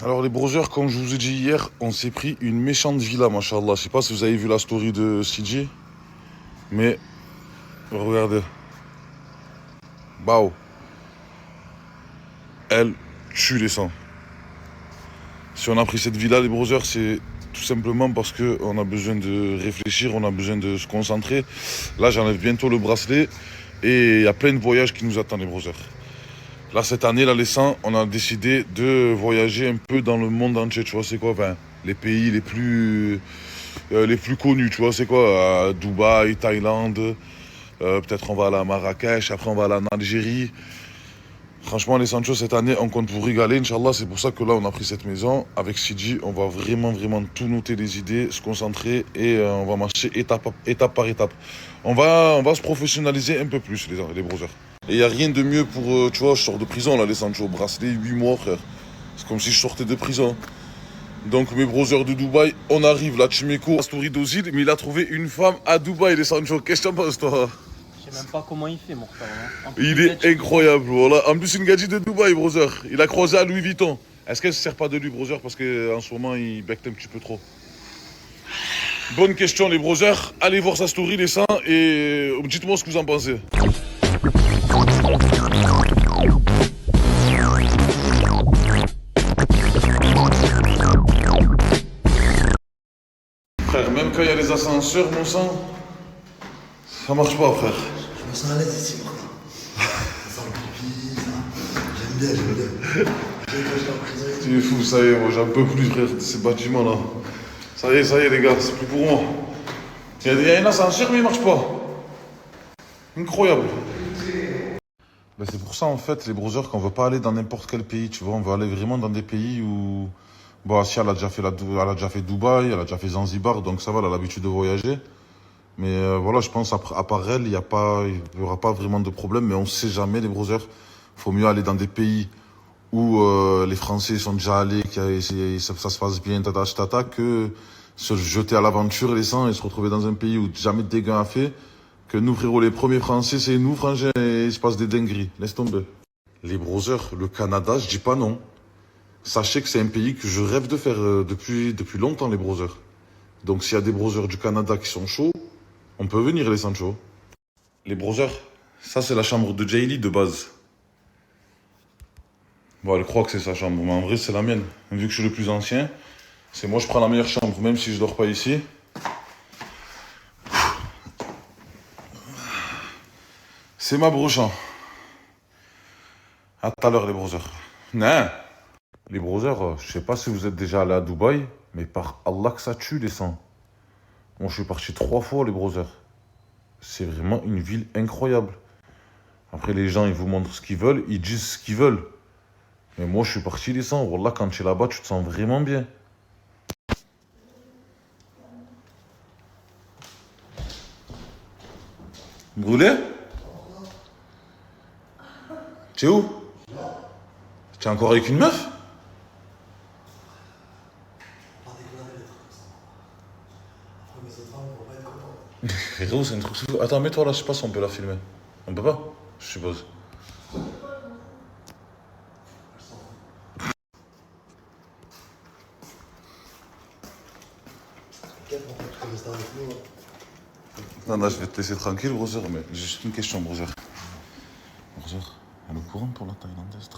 Alors les brothers, comme je vous ai dit hier, on s'est pris une méchante villa, machallah. Je sais pas si vous avez vu la story de CG, mais regardez. Bao. Elle tue les sangs. Si on a pris cette villa, les brothers, c'est tout simplement parce qu'on a besoin de réfléchir, on a besoin de se concentrer. Là, j'enlève bientôt le bracelet et il y a plein de voyages qui nous attendent, les brothers. Là, cette année, là, les 100, on a décidé de voyager un peu dans le monde entier, tu vois, c'est quoi, enfin, les pays les plus connus, tu vois, c'est quoi, Dubaï, Thaïlande, peut-être on va aller à Marrakech, après on va aller en Algérie. Franchement, les Sancho, cette année, on compte vous régaler, Inch'Allah. C'est pour ça que là, on a pris cette maison. Avec Sidi, on va vraiment tout noter les idées, se concentrer et on va marcher étape par étape. On va se professionnaliser un peu plus, les brothers. Et il n'y a rien de mieux pour, tu vois, je sors de prison, là, les Sancho. Bracelet, 8 mois, frère. C'est comme si je sortais de prison. Donc, mes brothers de Dubaï, on arrive, là, Chimeko, story d'Ozil, mais il a trouvé une femme à Dubaï, les Sancho. Qu'est-ce que tu en penses, toi? Je sais même pas comment il fait, mon frère. Hein. Il est incroyable, voilà. En plus, une gadget de Dubaï, brother. Il a croisé à Louis Vuitton. Est-ce qu'elle se sert pas de lui, brother? Parce qu'en ce moment, il becte un petit peu trop. Bonne question, les brothers. Allez voir sa story, les seins, et dites-moi ce que vous en pensez. Frère, même quand il y a les ascenseurs, mon sang, ça marche pas, frère. Je me sens à l'aise ici, Martin. Ça sent le pipi, ça. J'aime bien. Tu es fou, ça y est, moi j'en peux plus, frère, de ces bâtiments-là. Ça y est, les gars, c'est plus pour moi. Il y a un ascenseur, mais il marche pas. Incroyable. Ben, c'est pour ça, en fait, les brothers, qu'on veut pas aller dans n'importe quel pays, tu vois. On veut aller vraiment dans des pays où... Bon, si elle a déjà fait Dubaï, elle a déjà fait Zanzibar, donc ça va, elle a l'habitude de voyager. Mais voilà, je pense, à part elle, il y aura pas vraiment de problème, mais on sait jamais, les brothers. Faut mieux aller dans des pays où les Français sont déjà allés, ça se passe bien, tata, que se jeter à l'aventure, les 100, et se retrouver dans un pays où jamais de dégâts a fait. Que nous, frérot, les premiers Français, c'est nous, frangins, et il se passe des dingueries. Laisse tomber. Les brothers, le Canada, je dis pas non. Sachez que c'est un pays que je rêve de faire depuis longtemps, les brothers. Donc s'il y a des brothers du Canada qui sont chauds, on peut venir, les Sancho. Les brothers, ça c'est la chambre de Jaylee de base. Bon, elle croit que c'est sa chambre, mais en vrai c'est la mienne. Vu que je suis le plus ancien, c'est moi je prends la meilleure chambre, même si je dors pas ici. C'est ma brochant. À tout à l'heure, les brothers. Non. Les brothers, je sais pas si vous êtes déjà allés à Dubaï, mais par Allah que ça tue, les sangs. Moi, je suis parti 3 fois, les brothers. C'est vraiment une ville incroyable. Après, les gens, ils vous montrent ce qu'ils veulent, ils disent ce qu'ils veulent. Mais moi, je suis parti, les sangs. Wallah, quand tu es là-bas, tu te sens vraiment bien. Brûlé? Tu es où? Tu es encore avec une meuf? Frérot, c'est un truc fou. Attends, mets-toi là, je sais pas si on peut la filmer. On peut pas? Je suppose. Non, je vais te laisser tranquille, brother, mais j'ai juste une question, brother. Brother, elle est au courant pour la thaïlandaise?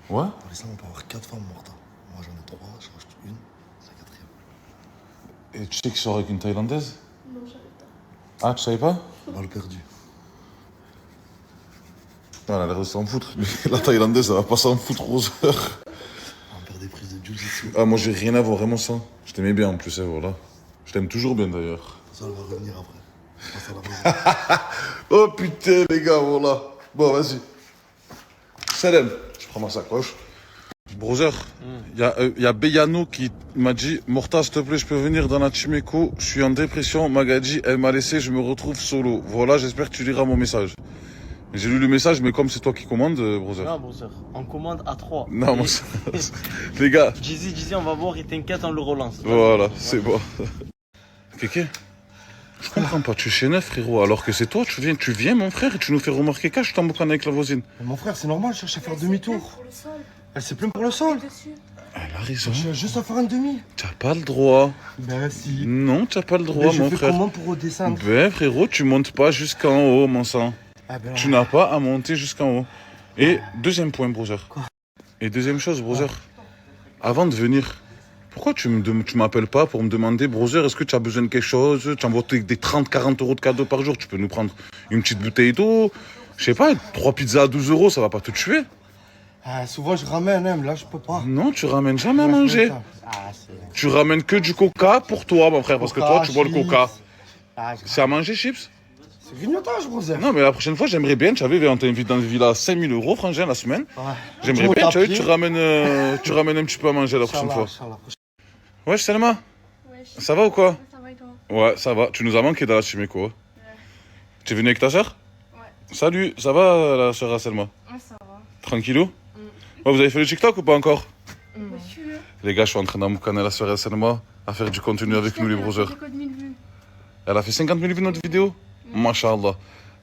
Ouais? Pour l'instant, on peut avoir 4 femmes, Martin. Moi, j'en ai 3, je reste une, c'est la 4e. Et tu sais qu'il sort avec une thaïlandaise? Non, je savais pas. Ah, tu savais pas? Balle perdue. Non, elle a l'air de s'en foutre. Mais la thaïlandaise, elle va pas s'en foutre, brother. On va faire des prises de jiu-jitsu. Ah, moi, j'ai rien à voir, vraiment ça. Je t'aimais bien en plus, hein, voilà. Je t'aime toujours bien d'ailleurs. Ça, elle va revenir après. Je passe à la maison. Oh putain, les gars, voilà. Bon, vas-y. Salam. Je prends ma sacoche. Brother, il y a Beyano qui m'a dit Morta, s'il te plaît, je peux venir dans la Chimeko. Je suis en dépression. Magadji, elle m'a laissé, je me retrouve solo. Voilà, j'espère que tu liras mon message. J'ai lu le message, mais comme c'est toi qui commandes, brother. Non, brother, on commande à 3. Non, moi, les gars. Jizzy, on va voir, il t'inquiète, on le relance. Voilà, c'est bon. Kéké, je comprends pas, tu es chez Neuf, frérot, alors que c'est toi, tu viens, mon frère, et tu nous fais remarquer qu'à je t'emboucane avec la voisine. Mais mon frère, c'est normal, je cherche à faire demi-tour. Pour le sol. Elle s'est plume pour le sol. Dessus. T'as raison. Je vais juste à faire un demi. T'as pas le droit. Ben si. Non, t'as pas le droit, Mais je mon fais frère. comment pour redescendre? Ben, frérot, tu montes pas jusqu'en haut, mon sang. Ah ben, Tu n'as pas à monter jusqu'en haut. Et deuxième point, brother. Quoi? Et deuxième chose, brother. Avant de venir, pourquoi tu m'appelles pas pour me demander, brother, est-ce que tu as besoin de quelque chose? Tu envoies des 30-40 euros de cadeaux par jour. Tu peux nous prendre une petite bouteille d'eau. Je sais pas, 3 pizzas à 12 euros, ça va pas te tuer. ah, souvent je ramène, hein, mais là je peux pas. Non, tu ramènes jamais à Là, je manger. peux pas. Ah, c'est... Tu ramènes que du coca pour toi, mon frère, parce que toi, tu bois le chips. coca. Ah, C'est à manger, chips? c'est grignotage, brother. Non, mais la prochaine fois, j'aimerais bien, tu savais, on t'invite dans une villa à 5 000 euros, frangin, la semaine. Ouais. J'aimerais Tu bien, montes à tu pied. ramènes un petit peu à manger la prochaine Inch'Allah, fois. Inch'Allah. Wesh, Selma, Wesh. ça va ou quoi? Ça va et toi? Ouais, ça va. Tu nous as manqué dans la Chimeco. Ouais. Tu es venu avec ta soeur? Ouais. Salut, ça va la soeur à Selma? Ouais, ça va. Tranquillou? Ouais, vous avez fait le TikTok ou pas encore? Monsieur. Les gars, je suis en train d'emboucaner la soeur à Selma à faire du contenu avec nous, les brothers. J'ai code 1000 vues. Elle a fait 50 000 vues notre vidéo? Masha'Allah.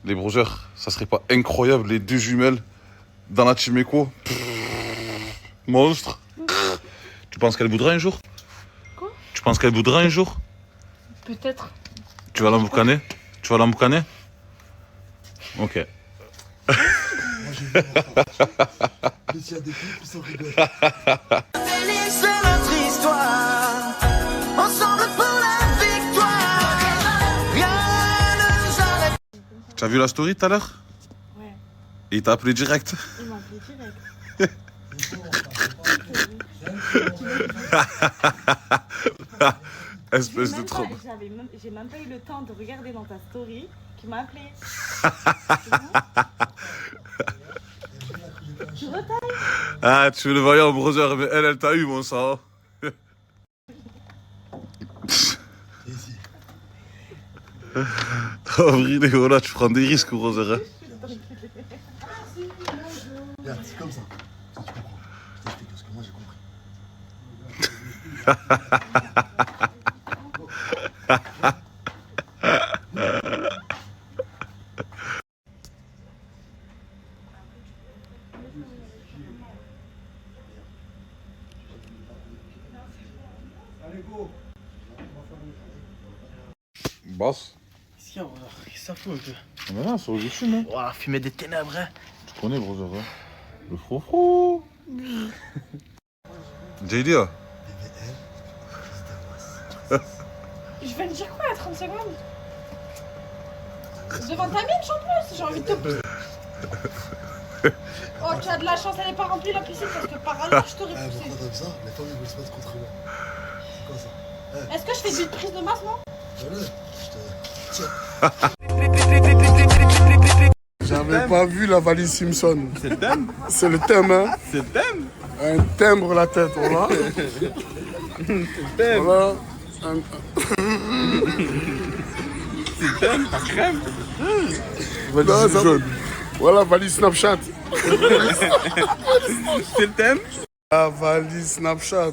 Les brothers, ça serait pas incroyable, les deux jumelles dans la Chimeco? Monstre. Tu penses qu'elle voudra un jour? Quoi? Tu penses qu'elle voudra un jour? Peut-être. Tu vas l'emboucaner? Tu vas l'emboucaner? Ok. Moi j'ai vu mon frère. Mais s'il y a des filles, plus on rigole. Félix, c'est notre histoire. Ensemble pour la victoire. Rien ne nous arrête. Tu as vu la story tout à l'heure? Ouais. Et il t'a appelé direct. Il m'a appelé direct. Espèce de trop. J'ai même pas eu le temps de regarder dans ta story qui m'a appelé. Tu retailles? Ah, tu le voyais en brother, mais elle t'a eu, mon sang. Et ici. Oh, Brille, voilà, tu prends des risques, brother. Hein. Regarde, c'est comme ça. Ça, tu comprends. Je t'explique parce que moi j'ai compris. Boss. Qu'est-ce qu'il y a, brother? Qu'est-ce que ça fout un peu? On est là, sur le YouTube, hein. Ouah, fumer des ténèbres, hein. Tu connais, brother. Hein. Le frou-frou. JD, hein. Je viens de dire quoi à 30 secondes? Devant ta bitch en plus, j'ai envie de te... Oh, tu as de la chance, elle n'est pas remplie la piscine parce que par hasard je t'aurais Ah, poussé. pourquoi t'aimes ça? Les femmes ils veulent se mettre contre moi. C'est quoi ça? Est-ce que je fais une prise de masse, non? Voilà, je te. J'avais pas vu la valise Simpson. C'est le thème. C'est le thème, hein. C'est le thème. Un timbre la tête, voilà. thème. Voilà. C'est le thème. Par crème. Valise Non, ça- jaune. Voilà, valise Snapchat. C'est le thème. La valise Snapchat.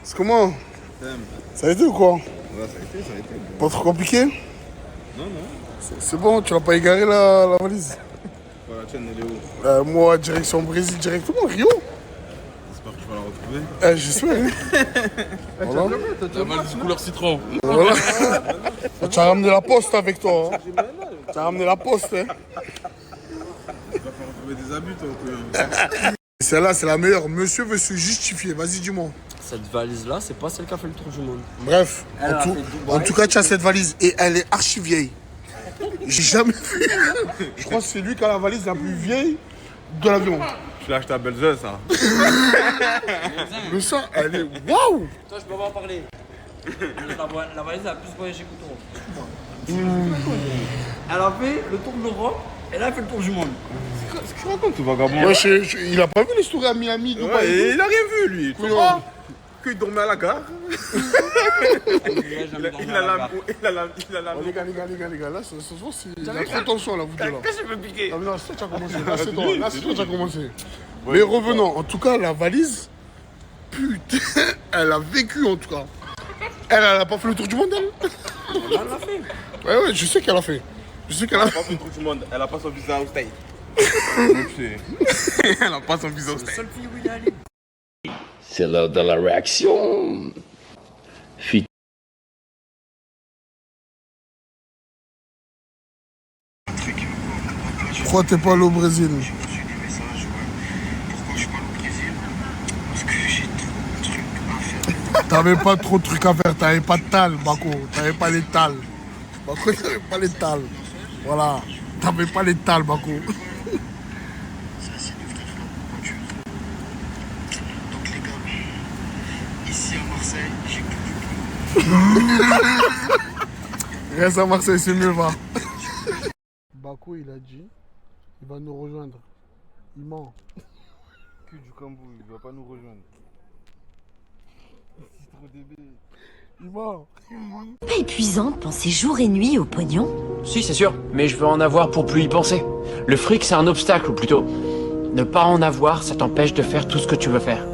C'est comment? Thème. Ça a été ou quoi? Ouais, ça a été. Pas trop compliqué? Non. C'est bon, tu l'as pas égaré la valise? Voilà, tiens, elle est où? Moi, direction Brésil directement, Rio. J'espère que tu vas la retrouver. J'espère. Hein. Voilà. La valise couleur citron. Voilà. Tu as ramené la poste avec toi. Hein. Tu as ramené la poste. Hein. Tu vas faire retrouver des abus, toi. Celle-là, c'est la meilleure. Monsieur veut se justifier. Vas-y, dis-moi. Cette valise-là, c'est pas celle qui a fait le tour du monde. Bref, Elle a fait en tout cas, tu as cette valise et elle est archi vieille. J'ai jamais vu. Je crois que c'est lui qui a la valise la plus vieille de l'avion. Tu l'as acheté à Belzeur, ça. Mais ça, elle est. Waouh! Toi, je peux pas en parler. La valise a plus voyagé que toi. Elle a fait le tour de l'Europe, elle a fait le tour du monde. Qu'est-ce que tu racontes, tout vagabond? Ouais, il a pas vu l'histoire à Miami, Dubaï. Ouais, et il a rien vu, lui. Tu Oui, vois ouais. qu'il dormait à la gare. Il a la. Oh, les gars, là, ce soir, il y a trop de tension, là, vous deux, là. Qu'est-ce que je peux piquer? Ah, mais non, c'est toi qui as commencé. Là, c'est toi. Là, c'est toi qui as commencé. Mais revenons. En tout cas, la valise, putain, elle a vécu, en tout cas. Elle a pas fait le tour du monde, elle? Elle l'a fait. Ouais, je sais qu'elle a fait. Je sais qu'elle a Elle a pas fait le tour du monde, elle a pas son visa au State. Elle a pas son visa au C'est la State. seule fille où il est allé. C'est l'heure de la réaction. Fuite. Pourquoi t'es pas allé au Brésil? T'avais pas trop de trucs à faire, t'avais pas de tal, Bako. T'avais pas les tal. Bako, t'avais pas les tal. Voilà. T'avais pas les tal, Bako. Ça, c'est une vraie voiture. Donc, les gars, ici à Marseille, j'ai plus. Reste à Marseille, c'est mieux, va. Bako, il a dit, il va nous rejoindre. Il ment. Cul du Cambou, il va pas nous rejoindre. C'est trop débile. Il ment. Pas épuisant de penser jour et nuit au pognon? Si, c'est sûr, mais je veux en avoir pour plus y penser. Le fric, c'est un obstacle, ou plutôt. Ne pas en avoir, ça t'empêche de faire tout ce que tu veux faire.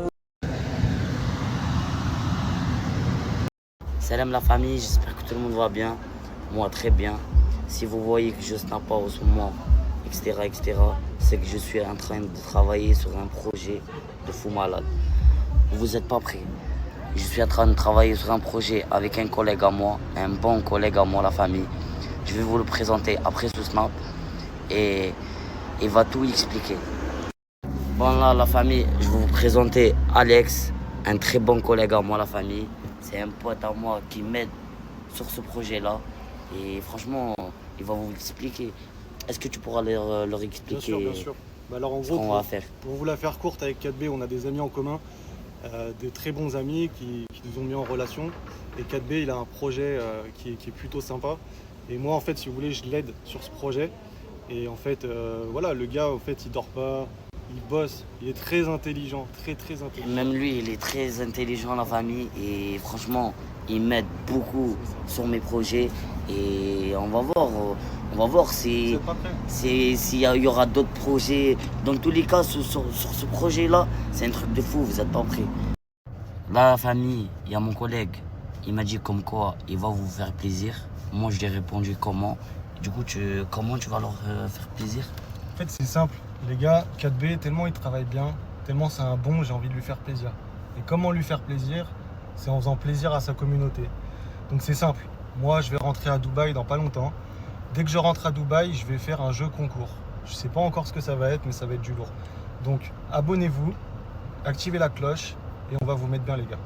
Salam la famille, j'espère que tout le monde va bien. Moi, très bien. Si vous voyez que je snap pas en ce moment, etc., c'est que je suis en train de travailler sur un projet de fou malade. Vous n'êtes pas prêts. Je suis en train de travailler sur un projet avec un collègue à moi, un bon collègue à moi, la famille. Je vais vous le présenter après ce snap et il va tout expliquer. Bon là, la famille, je vais vous présenter Alex, un très bon collègue à moi, la famille. C'est un pote à moi qui m'aide sur ce projet-là. Et franchement, il va vous expliquer. Est-ce que tu pourras leur expliquer Bien sûr. Bah alors en ce gros, qu'on va faire? Pour vous la faire courte, avec 4B, on a des amis en commun, des très bons amis qui nous ont mis en relation. Et 4B, il a un projet qui est plutôt sympa. Et moi, en fait, si vous voulez, je l'aide sur ce projet. Et en fait, voilà, le gars, en fait, il dort pas, il bosse, il est très intelligent, très intelligent. Même lui, il est très intelligent, la famille. Et franchement, il m'aide beaucoup sur mes projets. Et on va voir s'il y aura d'autres projets. Dans tous les cas, sur ce projet-là, c'est un truc de fou, vous n'êtes pas prêts. Là, la famille, il y a mon collègue. Il m'a dit comme quoi il va vous faire plaisir. Moi, je lui ai répondu comment. Du coup, comment tu vas leur faire plaisir? En fait, c'est simple. Les gars, 4B, tellement il travaille bien, tellement c'est un bon, j'ai envie de lui faire plaisir. Et comment lui faire plaisir? C'est en faisant plaisir à sa communauté. Donc c'est simple. Moi, je vais rentrer à Dubaï dans pas longtemps. Dès que je rentre à Dubaï, je vais faire un jeu concours. Je sais pas encore ce que ça va être, mais ça va être du lourd. Donc, abonnez-vous, activez la cloche et on va vous mettre bien, les gars.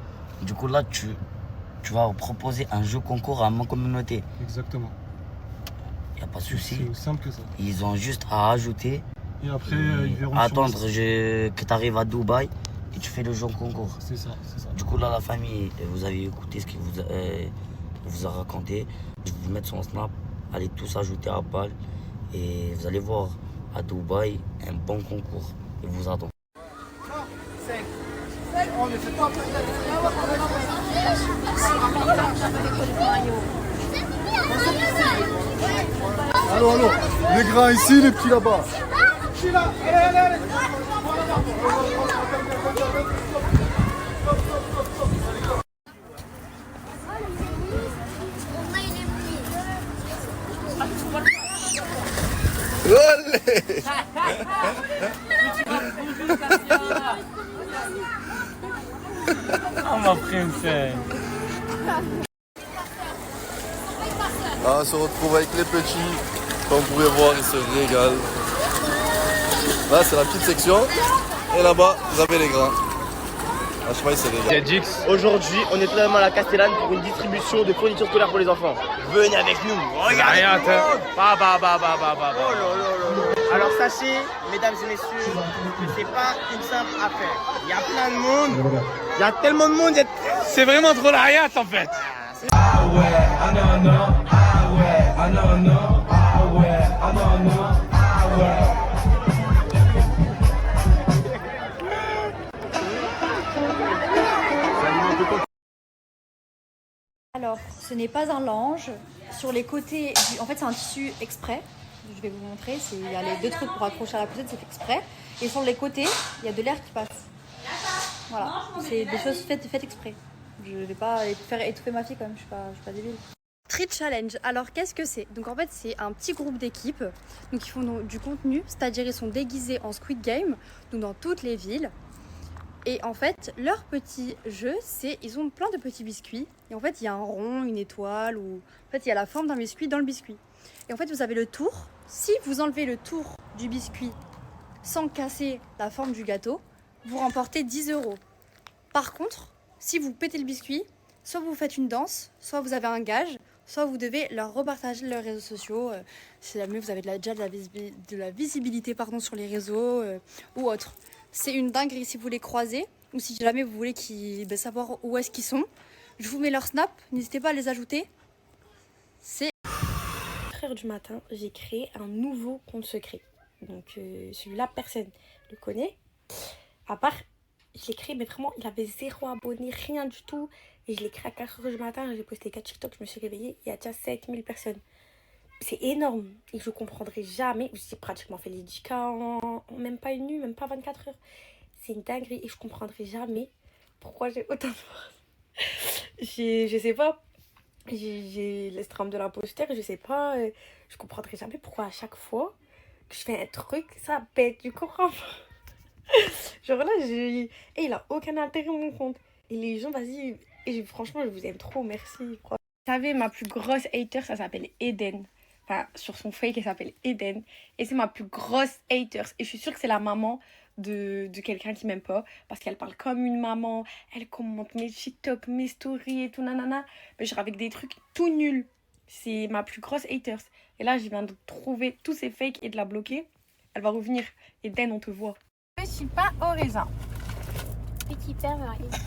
Du coup, là, tu vas proposer un jeu concours à ma communauté. Exactement. Il n'y a pas de souci. C'est aussi simple que ça. Ils ont juste à ajouter. Et après, ils verront. Attendre que tu arrives à Dubaï et tu fais le jeu concours. C'est ça, c'est ça. Du coup, là, la famille, vous avez écouté ce qu'il vous a raconté. Je vais vous mettre son snap. Allez tous ajouter à balle. Et vous allez voir à Dubaï un bon concours. Il vous attend. Allô, les grands ici, les petits là-bas. Oh ma princesse. Là, on se retrouve avec les petits. Comme vous pouvez voir, ils se régalent. Là, c'est la petite section. Et là-bas, vous avez les grands. Ah, je sais pas, ils se régalent. Aujourd'hui, on est totalement à la Castellane pour une distribution de fournitures scolaires pour les enfants. Venez avec nous. Regardez. Alors sachez, mesdames et messieurs, que c'est pas une simple affaire. Il y a plein de monde. Il y a tellement de monde. C'est vraiment trop la Hayat en fait. Ah ouais, ah non, non, ah ouais, ah non, non, ah ouais, ah non, non, ah ouais. Alors, ce n'est pas un lange. Sur les côtés, en fait, c'est un tissu exprès. Je vais vous montrer. Il y a les deux trucs pour accrocher à la poussette, c'est fait exprès. Et sur les côtés, il y a de l'air qui passe. Voilà, c'est des choses faites exprès. Je ne vais pas faire étouffer ma fille quand même, je suis pas débile. Street Challenge, alors qu'est-ce que c'est? Donc en fait c'est un petit groupe d'équipes qui font du contenu, c'est-à-dire ils sont déguisés en Squid Game, donc dans toutes les villes. Et en fait, leur petit jeu, c'est ils ont plein de petits biscuits. Et en fait, il y a un rond, une étoile, ou en fait, il y a la forme d'un biscuit dans le biscuit. Et en fait, vous avez le tour. Si vous enlevez le tour du biscuit sans casser la forme du gâteau, vous remportez 10 €. Par contre, si vous pétez le biscuit, soit vous faites une danse, soit vous avez un gage, soit vous devez leur repartager leurs réseaux sociaux. Si jamais vous avez déjà de la visibilité sur les réseaux ou autre. C'est une dinguerie si vous les croisez ou si jamais vous voulez savoir où est-ce qu'ils sont. Je vous mets leur snap, n'hésitez pas à les ajouter. C'est 4h du matin, j'ai créé un nouveau compte secret. Donc celui-là, personne ne le connaît. À part, je l'ai créé, mais vraiment, il avait 0 abonnés, rien du tout. Et je l'ai créé à 4h du matin, j'ai posté 4 TikTok, je me suis réveillée, il y a déjà 7000 personnes. C'est énorme et je comprendrai jamais. J'ai pratiquement fait les 10K en même pas une nuit, même pas 24 heures. C'est une dinguerie et je comprendrai jamais pourquoi j'ai autant de force. Je sais pas. J'ai l'estrame de l'imposteur, je sais pas. Je comprendrai jamais pourquoi à chaque fois que je fais un truc, ça pète. Tu comprends pas? Genre là, et il a aucun intérêt mon compte. Et les gens, vas-y. Et franchement, je vous aime trop, merci. Vous savez, ma plus grosse hater, ça s'appelle Eden. Enfin, sur son fake, elle s'appelle Eden. Et c'est ma plus grosse hater. Et je suis sûre que c'est la maman de quelqu'un qui m'aime pas. Parce qu'elle parle comme une maman. Elle commente mes TikTok, mes stories et tout, nanana. Mais genre avec des trucs tout nuls. C'est ma plus grosse hater. Et là, je viens de trouver tous ces fakes et de la bloquer. Elle va revenir. Eden, on te voit. Petit pain au raisin. Petit pain au raisin.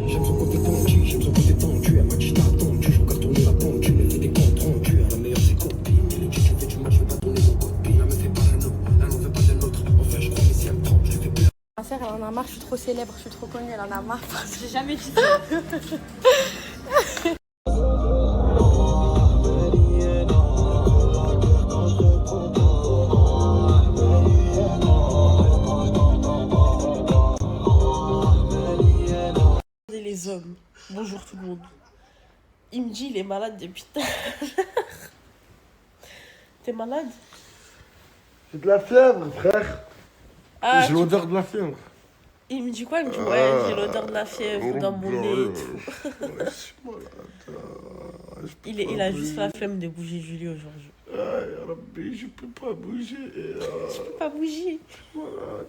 J'aime son côté tendu, j'aime son côté tendu. Elle m'a dit t'as attendu, je regarde tourner la pendule. Elle fait des comptes rendus, elle a meilleure ses copines. Elle dit tu fais du match, je vais pas tourner mon copine. Elle me fait parano, elle n'en veut pas de l'autre. Enfin je crois mais si elle me trompe, je fais peur. Ma sœur elle en a marre, je suis trop célèbre, je suis trop connue, elle en a marre. J'ai jamais dit ça. Les hommes, bonjour tout le monde. Il me dit il est malade depuis tout à l'heure. T'es malade? J'ai de la fièvre, frère. Ah, j'ai l'odeur de la fièvre. Il me dit quoi? Il me dit ouais, j'ai l'odeur de la fièvre dans mon nez et tout. Ouais, je suis malade. Il a juste la flemme de bouger Julie aujourd'hui. Rabbi, je peux pas bouger. Je peux pas bouger. Je suis malade.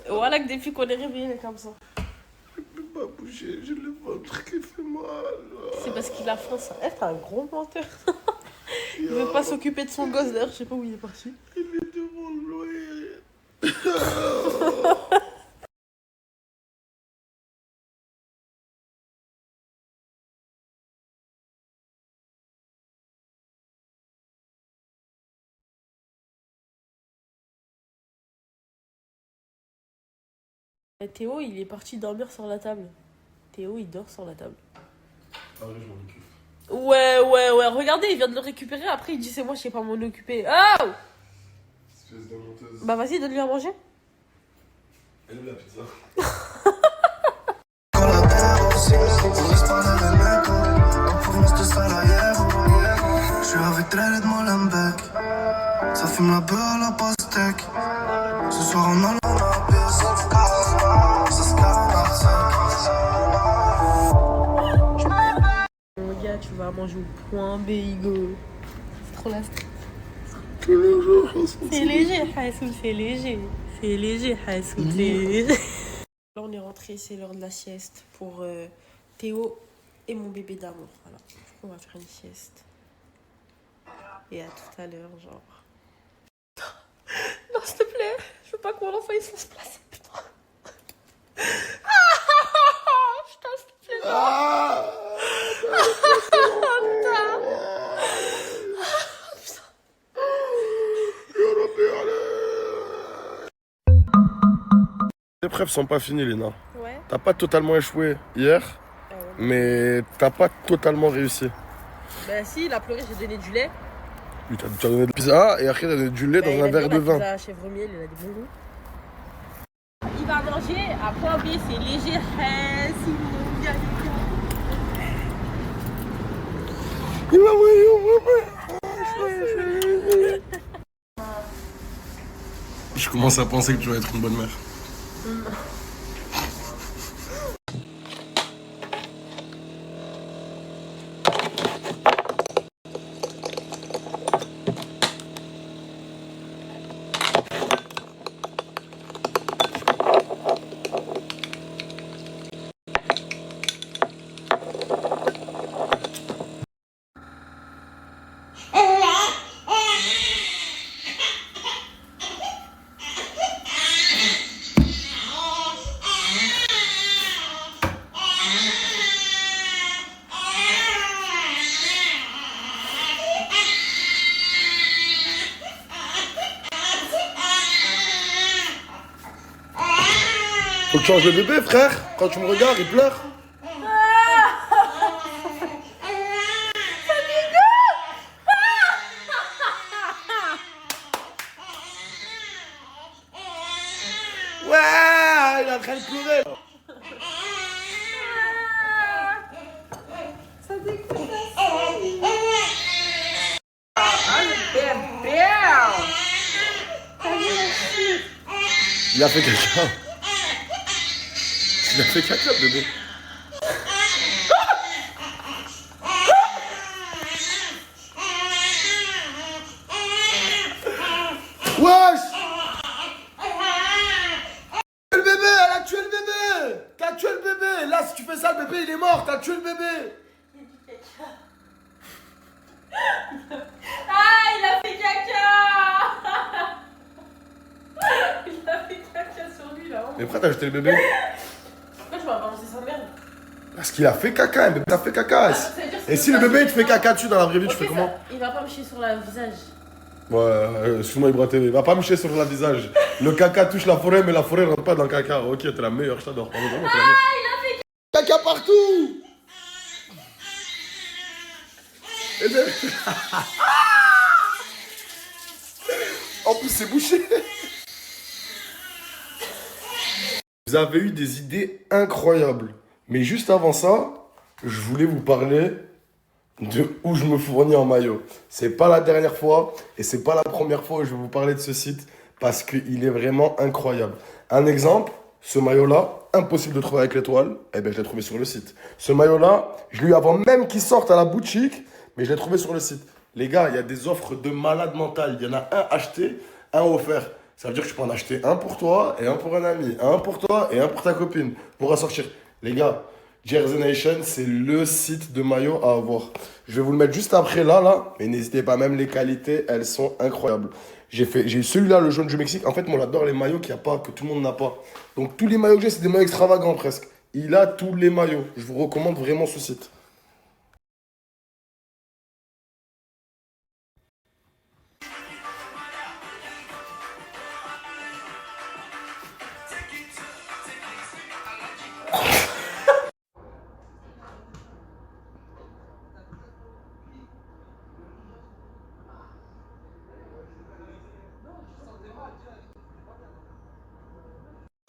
Voilà que depuis qu'on est réveillé, il est comme ça. Je peux pas bouger, j'ai le ventre qui fait mal. C'est parce qu'il a faim, ça. T'es un gros menteur. Il veut pas s'occuper de son gosse d'ailleurs, je sais pas où il est parti. Il est devant le loyer. Théo, il est parti dormir sur la table. Théo, il dort sur la table. Ah oui, je m'en occupe. Ouais, regardez, il vient de le récupérer, après il dit c'est moi, je sais pas m'en occuper. Oh! Espèce de menteuse. Bah vas-y, donne-lui à manger. Elle est où la pizza? Je suis avec Trellet Molenbeek. Ça fume la beurre à la pastèque. Ce soir on a la pièce. Ça se Mon gars, tu vas manger au point B, Igo. C'est trop la stress. C'est léger, Hassoul, c'est léger. C'est léger, Hassoul, c'est léger. Là, on est rentré, c'est l'heure de la sieste pour Théo et mon bébé d'amour. Voilà, on va faire une sieste. Et à tout à l'heure, genre. Non, s'il te plaît, je veux pas que mon enfant il se fasse placer, putain. Putain, s'il te plaît, non. Les épreuves sont pas finies, Léna. Ouais. T'as pas totalement échoué hier, mais t'as pas totalement réussi. Bah si, il a pleuré, j'ai donné du lait. Oui, t'as donné de la pizza et après t'as donné du lait dans un verre de vin. La chèvre miel, il a des bons goûts. Il va manger à point B, c'est léger. Si mon gars, il va manger au point B. Je commence à penser que tu vas être une bonne mère. Faut que tu changes le bébé, frère. Quand tu me regardes, il pleure. Ouais, il est en train de pleurer. Ça dégoûte ça. Il a fait caca. Il a fait caca, bébé. Wesh! Le bébé, elle a tué le bébé! T'as tué le bébé! Là, si tu fais ça, le bébé, il est mort! T'as tué le bébé! Ah, il a fait caca. Il a fait caca sur lui là. Mais pourquoi t'as jeté le bébé? Pourquoi tu vas balancer sa merde? Parce qu'il a fait caca, un bébé a fait caca. Et si le bébé il te fait caca dessus dans la vraie vie, tu fais comment? Il va pas me chier sur le visage. Ouais, excuse-moi Ibra TV, va pas me chier sur le visage. Le caca touche la forêt, mais la forêt rentre pas dans le caca. Ok, t'es la meilleure, je t'adore. Pardon, vraiment, t'es la meilleure. Il a fait caca partout! Et bien... En plus, c'est bouché. Vous avez eu des idées incroyables. Mais juste avant ça, je voulais vous parler de où je me fournis en maillot. C'est pas la dernière fois et c'est pas la première fois où je vais vous parler de ce site parce qu'il est vraiment incroyable. Un exemple, ce maillot-là, impossible de trouver avec l'étoile, eh bien je l'ai trouvé sur le site. Ce maillot-là, je l'ai eu avant même qu'il sorte à la boutique, mais je l'ai trouvé sur le site. Les gars, il y a des offres de malade mental. Il y en a un acheté, un offert. Ça veut dire que je peux en acheter un pour toi et un pour un ami, un pour toi et un pour ta copine, pour ressortir. Les gars, Jersey Nation, c'est le site de maillot à avoir. Je vais vous le mettre juste après là, mais n'hésitez pas, même les qualités, elles sont incroyables. J'ai eu celui-là, le jaune du Mexique. En fait, moi, j'adore les maillots qu'il n'y a pas, que tout le monde n'a pas. Donc, tous les maillots que j'ai, c'est des maillots extravagants presque. Il a tous les maillots. Je vous recommande vraiment ce site.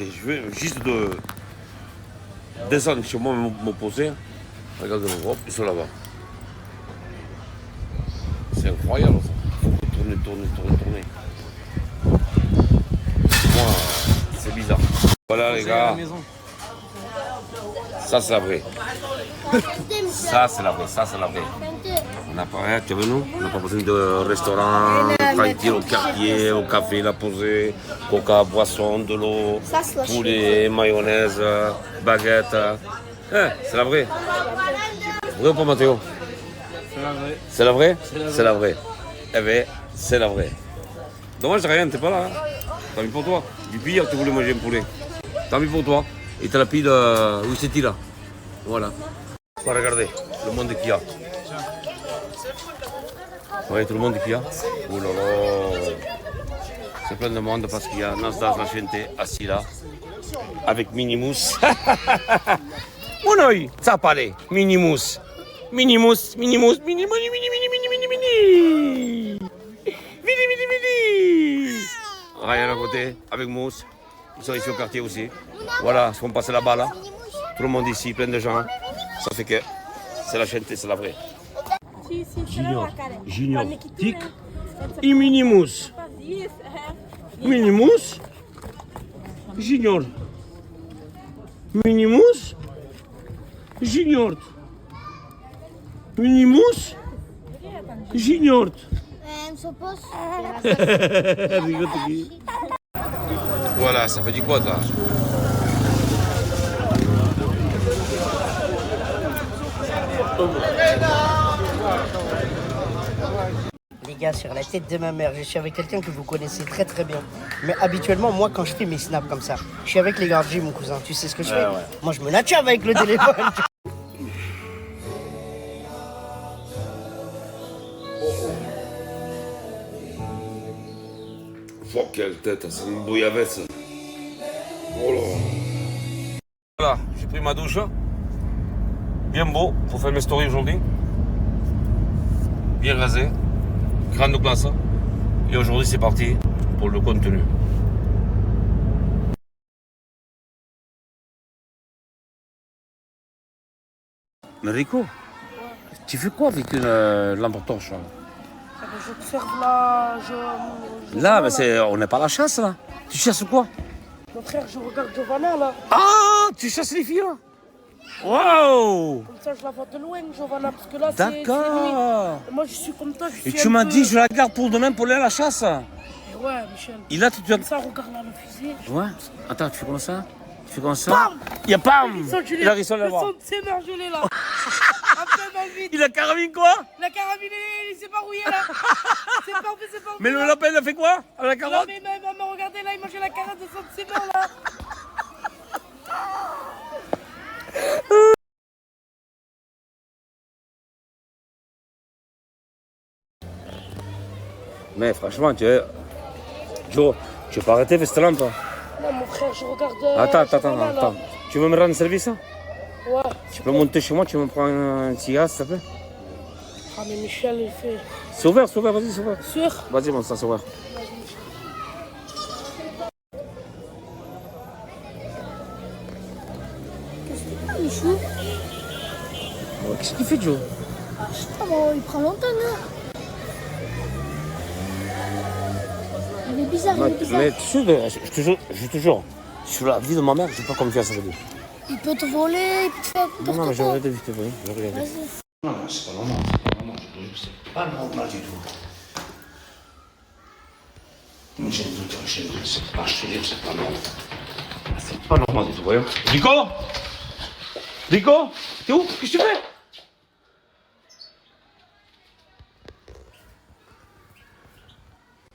Je vais juste descendre chez moi, me poser. Regarde l'Europe, ils sont là-bas. C'est incroyable ça. Il faut tourner. Moi, c'est bizarre. Voilà les gars. Ça c'est la vraie. Ça c'est la vraie. On n'a pas rien, tu veux nous? On n'a pas besoin de restaurant, tranquille au quartier, au café, la poser, coca, boisson, de l'eau, poulet, mayonnaise, baguette. Hein, c'est la vraie. Vrai ou pas Mathéo? C'est la vraie. C'est la vraie. Eh bien, c'est la vraie. Dommage, rien, t'es pas là. Hein. Tant pis pour toi. Du pire, tu voulais manger un poulet. Tant pis pour toi. Et t'as la pile, où c'est-il là? Voilà. Regardez, le monde qu'il y a. Vous voyez tout le monde qu'il y a? Oh là là. C'est plein de monde parce qu'il y a Nasdaq la gente assis là. Avec Minimous. Mon oeil, ça parlait. Minimous. Mini. Ryan à côté, avec Mousse. Ils sont ici au quartier aussi. Voilà, ce qu'on passe là-bas là. Tout le monde ici, plein de gens. Ça fait que c'est la gente, c'est la vraie. Junior, Tic et Minimus. Minimus. Junior. Minimus. Junior. Minimus. Junior. Voilà, ça fait du quoi, toi? Les gars, sur la tête de ma mère, je suis avec quelqu'un que vous connaissez très très bien. Mais habituellement, moi, quand je fais mes snaps comme ça, je suis avec les gars de mon cousin. Tu sais ce que je fais? Moi, je me nature avec le téléphone. Oh, quelle tête, c'est une bouillabaisse. Oh là. Voilà, j'ai pris ma douche. Bien beau pour faire mes stories aujourd'hui. Bien rasé. Grande classe. Et aujourd'hui, c'est parti pour le contenu. Mais Rico, tu fais quoi avec lampe torche? J'observe là, Là, mais on n'est pas à la chasse là. Tu chasses quoi? Mon frère, je regarde Giovanna là. Ah, tu chasses les filles là? Waouh! Comme ça, je la vois de loin, Giovanna, parce que là, D'accord. c'est nuit. Moi, je suis comme toi, je suis Et tu m'as dit, je la garde pour demain pour aller à la chasse. Ouais, Michel. Et là, tu Comme ça, regarde là le fusil. Ouais. Attends, tu fais comme ça? Tu fais comme ça? Bam! Il y a bam! Il a rissole là-bas. Le son de ses mains gelées là. Après, dans le vide. Il a carabine quoi? La carabine, il s'est pas rouillé là. C'est parfait, c'est parfait. Mais le lapin, il a fait quoi? À la carotte? Non, mais maman, regardez là, il mangeait la carotte de son de ses mains là. Mais franchement, Joe, tu peux arrêter avec cette lampe? Non, mon frère, je regarde. Attends. Tu veux me rendre service? Ouais. Tu peux monter chez moi, tu me prends un cigare, s'il te plaît? Ah, mais Michel, il fait. C'est ouvert, vas-y, c'est ouvert. Sûr? Vas-y, mon sang, c'est ouvert. Michou? Qu'est-ce qu'il fait, Joe? Ah bon, il prend longtemps là. Il est bizarre, il est bizarre. Mais je te jure, sur la vie de ma mère, j'ai pas confiance en lui. Il peut te voler, il peut te faire n'importe Non, mais j'ai quoi. regardé vite, oui, j'ai regardé. Vas-y. Non, c'est pas normal, c'est pas normal du tout. Mais j'ai tout enchaîné, c'est pas chez c'est pas normal. C'est pas normal du tout, voyons. Rico, t'es où? Qu'est-ce que tu fais?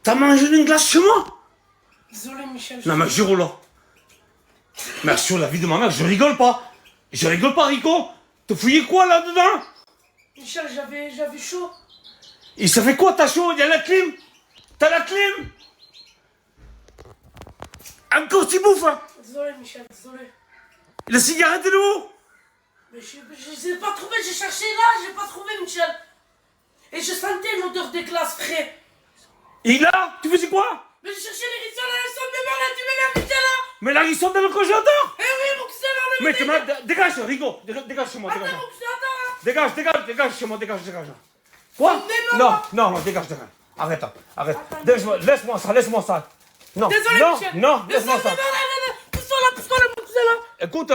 T'as mangé une glace chez moi? Désolé, Michel. Non, mais jure là. Mais sur la vie de ma mère, je rigole pas. Je rigole pas, Rico. T'as fouillé quoi là-dedans? Michel, j'avais chaud. Et ça fait quoi, t'as chaud? Il y a la clim. T'as la clim. Encore tu bouffes, hein? Désolé, Michel, désolé. La cigarette est de où? Mais je les ai pas trouvés, j'ai cherché là, j'ai pas trouvé, Michel. Et je sentais l'odeur des glaces frais. Et là, tu faisais quoi? Mais j'ai cherché les rissoles à la somme de merde, là, tu m'énerves, Michel, là. Mais là, ils sont dans le congélateur. Eh oui, mon cousin, là, Mais dégage, Rico. Dégage chez moi, dégage. Attends, mon cousin, attends, là. Dégage chez moi, dégage. Quoi? Non, dégage. Arrête. Laisse-moi ça. Non, Désolé, non, Michel. non, laisse-moi ça. Pousse-toi là, mon cousin, là. Écoute,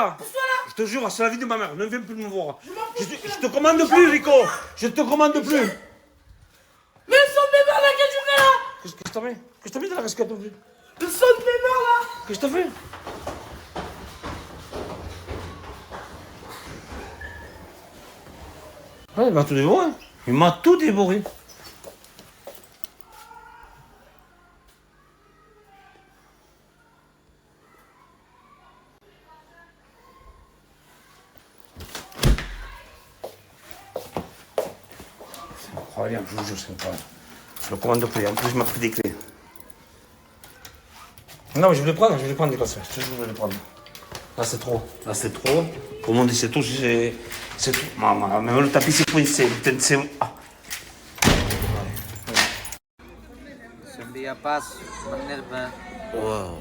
je te jure, c'est la vie de ma mère, ne viens plus me voir. Je te commande plus, Rico. Je te commande plus. Mais le son de mes mères, là, qu'est-ce que tu fais, là? Qu'est-ce que je t'en mets? Qu'est-ce que je t'en mets de la rescate? Le son de mes mères, là. Qu'est-ce que je t'en fais? Ouais, il m'a tout dévoré. Il m'a tout dévoré. C'est incroyable, je vous jure, c'est incroyable. Je le commande plus, en plus il m'a pris des clés. Non, mais je vais les prendre des glaces. Je te jure, je vais les prendre. Là, c'est trop. Pour mon dit, c'est tout. C'est tout. Maman, même le tapis, c'est coincé. C'est... Ah. Wow.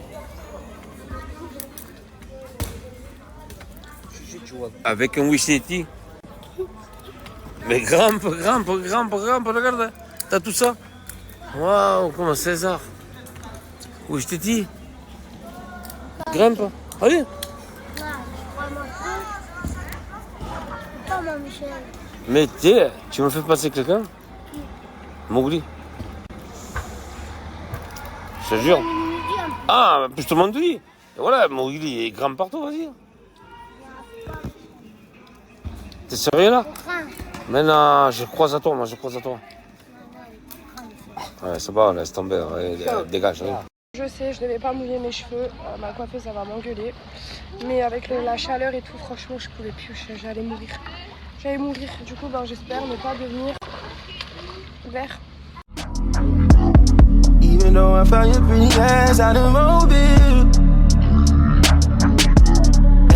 Avec un Wishneti. Mais grimpe, regarde. T'as tout ça? Waouh, comme un César. Oui, je t'ai dit. Grimpe. Allez. Mais tu me fais passer quelqu'un? Mowgli. Je te jure. Ah, je te demande lui. Et voilà, Mowgli est grand partout, vas-y. T'es sérieux là? Maintenant, je croise à toi, moi, je croise à toi. Ouais, c'est bon, laisse tomber, ouais, dégage. Ouais. Je sais, je devais pas mouiller mes cheveux, ma coiffeuse ça va m'engueuler. Mais avec la chaleur et tout, franchement, je pouvais plus, j'allais mourir. J'allais mourir, du coup, ben, j'espère ne pas devenir vert. Even though I found your pretty ass out of Mobile.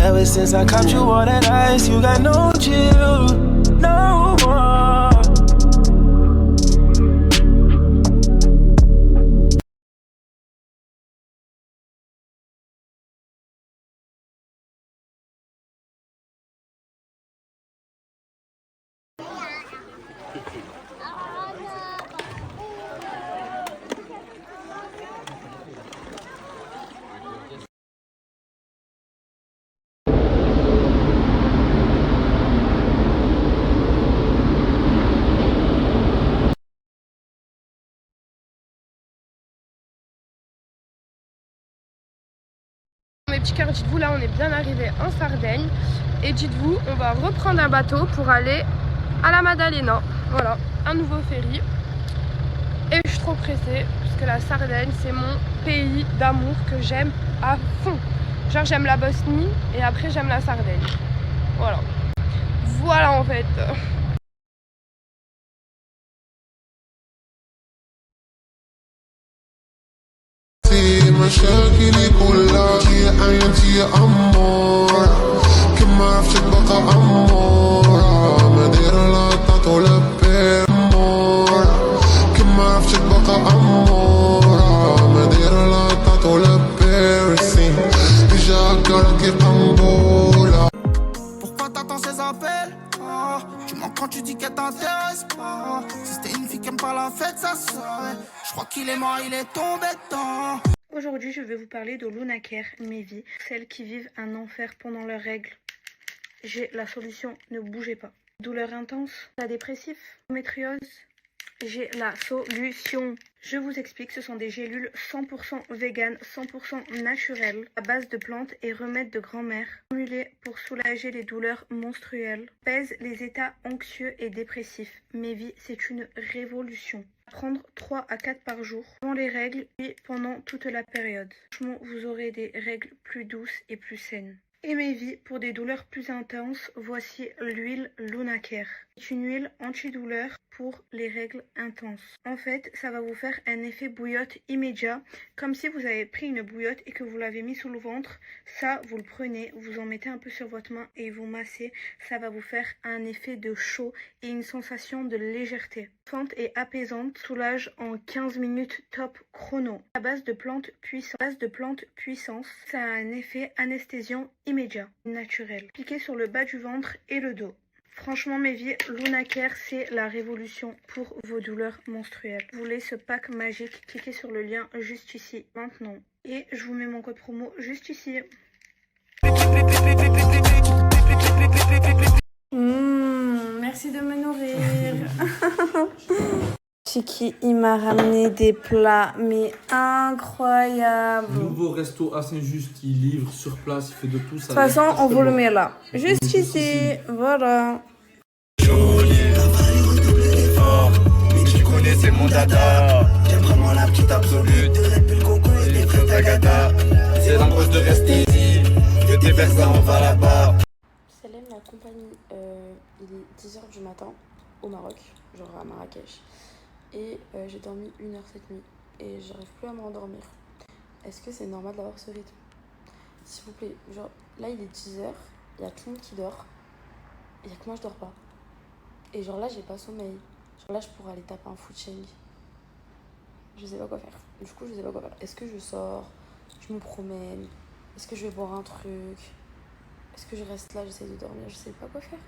Ever since I caught you all that ice, you got no chill, no more. Mes petits cœurs, dites-vous, là on est bien arrivé en Sardaigne. Et dites-vous, on va reprendre un bateau pour aller à la Maddalena. Voilà, un nouveau ferry. Et je suis trop pressée, parce que la Sardaigne, c'est mon pays d'amour que j'aime à fond. Genre j'aime la Bosnie et après j'aime la Sardaigne. Voilà. Voilà en fait. مشاكلي كلها هي عينتي يا أمورة كما عرفتك بقى أمورة ما دير لا طاطو لا بيمورة كما عرفتك بقى أمورة ما دير لا طاطو لا بيرسين ديجا هكا قنبولة. Pourquoi t'attends ces appels? Oh, tu mens quand tu dis qu'elle t'intéresse pas. Si c'était une fille qui aime pas la fête, ça serait. Je crois qu'il est mort, il est tombé dedans. Aujourd'hui, je vais vous parler de Lunaker, Mevi, celles qui vivent un enfer pendant leurs règles. J'ai la solution, ne bougez pas. Douleur intense, la dépressif, endométriose, j'ai la solution. Je vous explique, ce sont des gélules 100% vegan, 100% naturelles, à base de plantes et remèdes de grand-mère, formulées pour soulager les douleurs menstruelles, pèse les états anxieux et dépressifs. Mevi, c'est une révolution. Prendre 3 à 4 par jour, avant les règles, puis pendant toute la période. Franchement, vous aurez des règles plus douces et plus saines. Et Mevi, pour des douleurs plus intenses, voici l'huile Lunaker. C'est une huile antidouleur pour les règles intenses. En fait, ça va vous faire un effet bouillotte immédiat, comme si vous avez pris une bouillotte et que vous l'avez mis sous le ventre. Ça, vous le prenez, vous en mettez un peu sur votre main et vous massez. Ça va vous faire un effet de chaud et une sensation de légèreté. Fente et apaisante, soulage en 15 minutes top chrono. À base de plantes puissance, ça a un effet anesthésiant immédiat, naturel. Appliqué sur le bas du ventre et le dos. Franchement, Mevi, Lunaker, c'est la révolution pour vos douleurs menstruelles. Vous voulez ce pack magique, cliquez sur le lien juste ici, maintenant. Et je vous mets mon code promo juste ici. Merci de me nourrir. Chiki, il m'a ramené des plats, mais incroyables. Nouveau resto à Saint-Just, il livre sur place, il fait de tout ça. De toute façon, on vous le met là. Juste ici, voilà. Mais tu connais, c'est mon dada. J'aime vraiment la petite absolue. De Red Bull, Coco et les frères Tagada. C'est l'endroit de rester ici. Que tes versants, on va là-bas. Salem m'accompagne, il est 10h du matin au Maroc, genre à Marrakech. Et j'ai dormi 1 heure cette nuit et j'arrive plus à me rendormir. Est-ce que c'est normal d'avoir ce rythme? S'il vous plaît, genre là il est 10h, il y a tout le monde qui dort, il y a que moi je dors pas. Et genre là j'ai pas sommeil, genre là je pourrais aller taper un foot chain. Je sais pas quoi faire, du coup je sais pas quoi faire. Est-ce que je sors, je me promène, est-ce que je vais boire un truc, est-ce que je reste là, j'essaie de dormir, je sais pas quoi faire.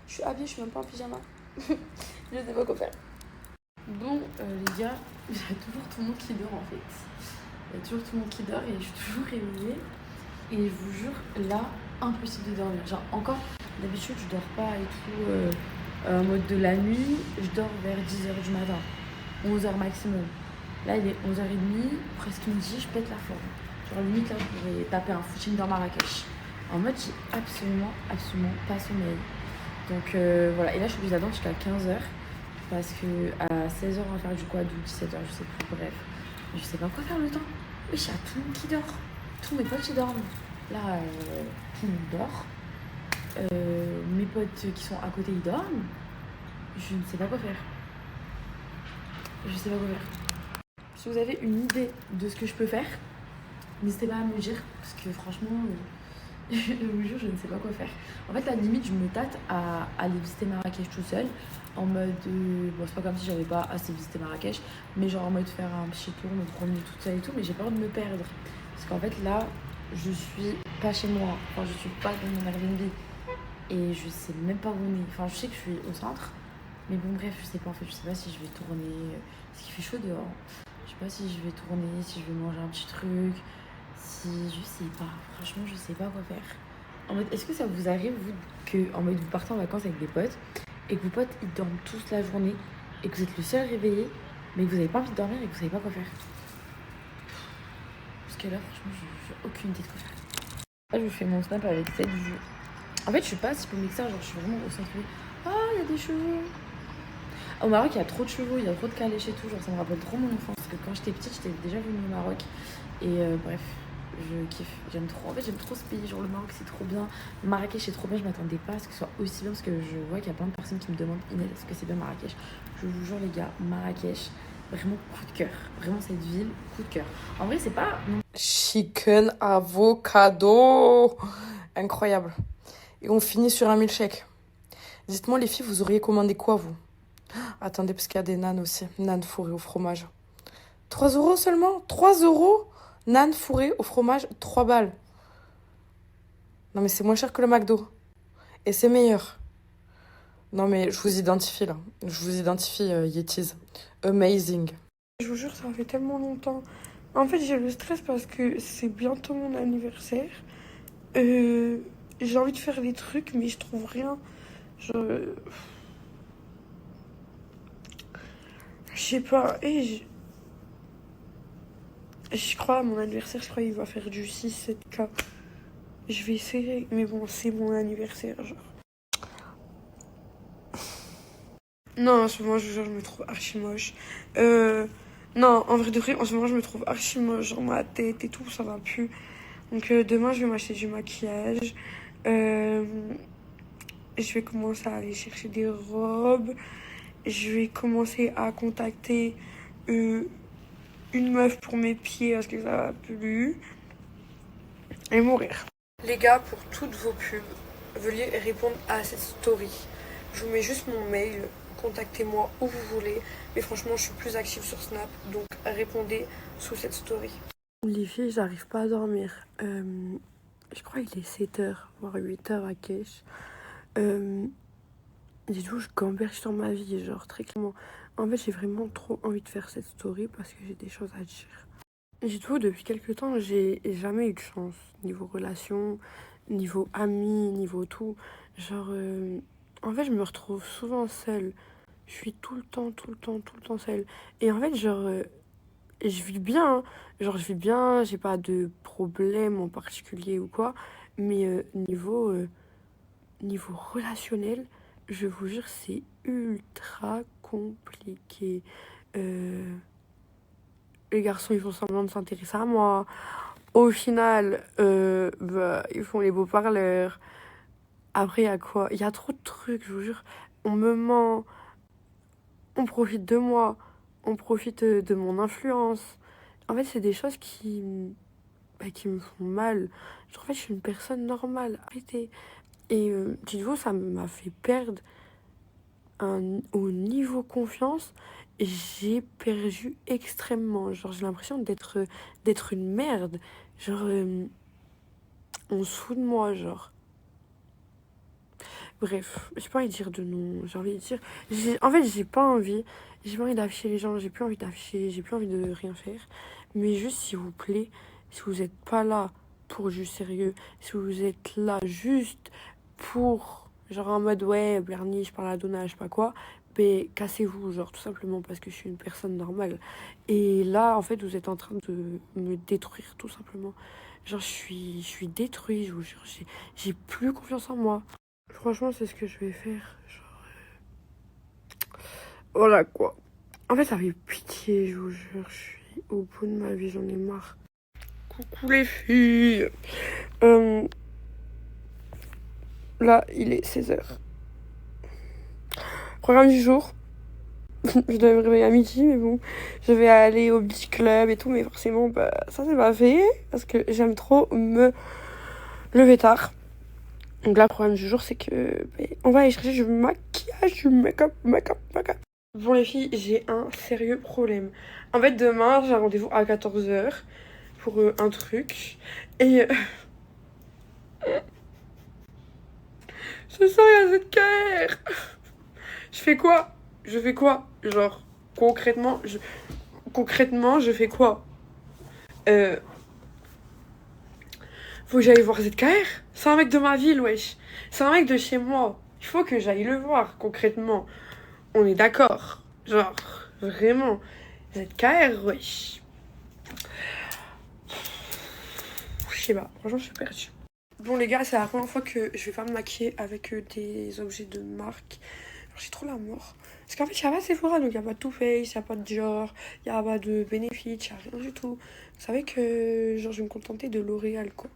Je suis habillée, je suis même pas en pyjama. Je sais pas quoi faire. Bon, les gars, il y a toujours tout le monde qui dort en fait. Il y a toujours tout le monde qui dort et je suis toujours réveillée. Et je vous jure, là, impossible de dormir. Genre, encore, d'habitude, je dors pas et tout en mode de la nuit. Je dors vers 10h du matin, 11h maximum. Là, il est 11h30, presque midi, je pète la forme. Genre, limite, là, je pourrais taper un footing dans Marrakech. En mode, j'ai absolument pas sommeil. Donc, voilà. Et là, je suis obligée d'attendre jusqu'à 15h. Parce que à 16h, on va faire du quad ou 17h, je sais plus. Bref, je sais pas quoi faire le temps. Oui, il y a tout le monde qui dort. Tous mes potes, ils dorment. Là, tout le monde dort. Mes potes qui sont à côté, ils dorment. Je ne sais pas quoi faire. Je sais pas quoi faire. Si vous avez une idée de ce que je peux faire, n'hésitez pas à me le dire. Parce que franchement, je vous jure, je ne sais pas quoi faire. En fait, la limite, je me tâte à aller visiter Marrakech tout seul. En mode, bon, c'est pas comme si j'avais pas assez visité Marrakech, mais genre en mode faire un petit tour, me promener toute seule et tout, mais j'ai peur de me perdre. Parce qu'en fait, là, je suis pas chez moi. Enfin, je suis pas dans mon Airbnb. Et je sais même pas où on est. Enfin, je sais que je suis au centre. Mais bon, bref, je sais pas. En fait, je sais pas si je vais tourner. Parce qu'il fait chaud dehors. Je sais pas si je vais tourner, si je vais manger un petit truc. Si. Je sais pas. Franchement, je sais pas quoi faire. En mode, est-ce que ça vous arrive, vous, que en mode vous partez en vacances avec des potes et que vos potes ils dorment tous la journée et que vous êtes le seul réveillé, mais que vous avez pas envie de dormir et que vous savez pas quoi faire? Parce que là, franchement, j'ai aucune idée de quoi faire. Là, je vous fais mon snap avec cette vue. En fait, je suis pas si peu que ça, genre, je suis vraiment au centre. Ah, il y a des chevaux. Au Maroc, il y a trop de chevaux, il y a trop de calèches et tout. Genre, ça me rappelle trop mon enfance. Parce que quand j'étais petite, j'étais déjà venue au Maroc. Et bref, je kiffe. J'aime trop. En fait, j'aime trop ce pays. Genre, le Maroc, c'est trop bien. Marrakech, c'est trop bien. Je m'attendais pas à ce que ce soit aussi bien. Parce que je vois qu'il y a plein de personnes qui me demandent Inès, est-ce que c'est bien Marrakech? Je vous jure, les gars, Marrakech, vraiment coup de cœur. Vraiment, cette ville, coup de cœur. En vrai, c'est pas. Chicken avocado. Incroyable. Et on finit sur un milkshake. Dites-moi, les filles, vous auriez commandé quoi, vous? Attendez, parce qu'il y a des nanes aussi. Nanes fourrées au fromage. 3 € seulement? 3 €? Nanes fourrées au fromage, 3 balles. Non, mais c'est moins cher que le McDo. Et c'est meilleur. Non, mais je vous identifie, là. Je vous identifie, Yetis. Amazing. Je vous jure, ça fait tellement longtemps. En fait, j'ai le stress parce que c'est bientôt mon anniversaire. J'ai envie de faire des trucs, mais je trouve rien. Je sais pas. Et je crois à mon anniversaire, je crois qu'il va faire du 6-7K. Je vais essayer, mais bon, c'est mon anniversaire, genre. Non, en ce moment, je me trouve archi moche. Non, en vrai de vrai, en ce moment, je me trouve archi moche. Genre, ma tête et tout, ça va plus. Donc, demain, je vais m'acheter du maquillage. Je vais commencer à aller chercher des robes. Je vais commencer à contacter une meuf pour mes pieds parce que ça va plus. Et mourir. Les gars, pour toutes vos pubs, veuillez répondre à cette story. Je vous mets juste mon mail. Contactez-moi où vous voulez. Mais franchement, je suis plus active sur Snap. Donc, répondez sous cette story. Les filles, j'arrive pas à dormir. Je crois qu'il est 7h, voire 8h à Kesh. Du coup, je gamberge sur ma vie, genre très clairement. En fait, j'ai vraiment trop envie de faire cette story parce que j'ai des choses à dire. Du coup, depuis quelques temps, j'ai jamais eu de chance. Niveau relation, niveau amis, niveau tout. Genre, en fait, je me retrouve souvent seule. Je suis tout le temps seule. Et en fait, genre, je vis bien. Hein. Genre, je vis bien, j'ai pas de problème en particulier ou quoi. Mais niveau relationnel, je vous jure, c'est ultra compliqué. Les garçons, ils font semblant de s'intéresser à moi. Au final, ils font les beaux parleurs. Après, il y a quoi? Il y a trop de trucs, je vous jure. On me ment. On profite de moi. On profite de mon influence. En fait, c'est des choses qui me font mal. Je trouve que je suis une personne normale. Arrêtez. Et du coup, ça m'a fait perdre au niveau confiance. J'ai perdu extrêmement. Genre, j'ai l'impression d'être une merde. Genre, on se fout de moi, genre. Bref, j'ai pas envie de dire de nom. J'ai envie de dire... En fait, j'ai pas envie d'afficher les gens. J'ai plus envie d'afficher. J'ai plus envie de rien faire. Mais juste, s'il vous plaît, si vous n'êtes pas là pour du sérieux, si vous êtes là juste pour, genre en mode, ouais, Bernie, je parle à Donna, je sais pas quoi, ben cassez-vous, genre tout simplement parce que je suis une personne normale. Et là, en fait, vous êtes en train de me détruire, tout simplement. Genre, je suis détruite, je vous jure, j'ai plus confiance en moi. Franchement, c'est ce que je vais faire. Genre, voilà quoi. En fait, ça fait pitié, je vous jure, je suis au bout de ma vie, j'en ai marre. Coucou les filles. Là, il est 16h. Programme du jour. Je dois me réveiller à midi, mais bon, je vais aller au beach club et tout, mais forcément, bah, ça c'est pas fait, parce que j'aime trop me lever tard. Donc là, le programme du jour, c'est que on va aller chercher du maquillage, du make-up. Bon les filles, j'ai un sérieux problème. En fait, demain, j'ai un rendez-vous à 14h pour un truc, et... ce soir, il y a ZKR. Je fais quoi? Genre, concrètement, je fais quoi? Faut que j'aille voir ZKR. C'est un mec de ma ville, wesh. C'est un mec de chez moi. Il faut que j'aille le voir, concrètement. On est d'accord. Genre, vraiment. ZKR, wesh. Je sais pas, franchement, je suis perdue. Bon, les gars, c'est la première fois que je vais pas me maquiller avec des objets de marque. J'ai trop la mort. Parce qu'en fait, il n'y a pas de Sephora, donc il n'y a pas de Too Faced, il n'y a pas de Dior, il n'y a pas de Benefit, il n'y a rien du tout. Vous savez que genre, je vais me contenter de L'Oréal, quoi.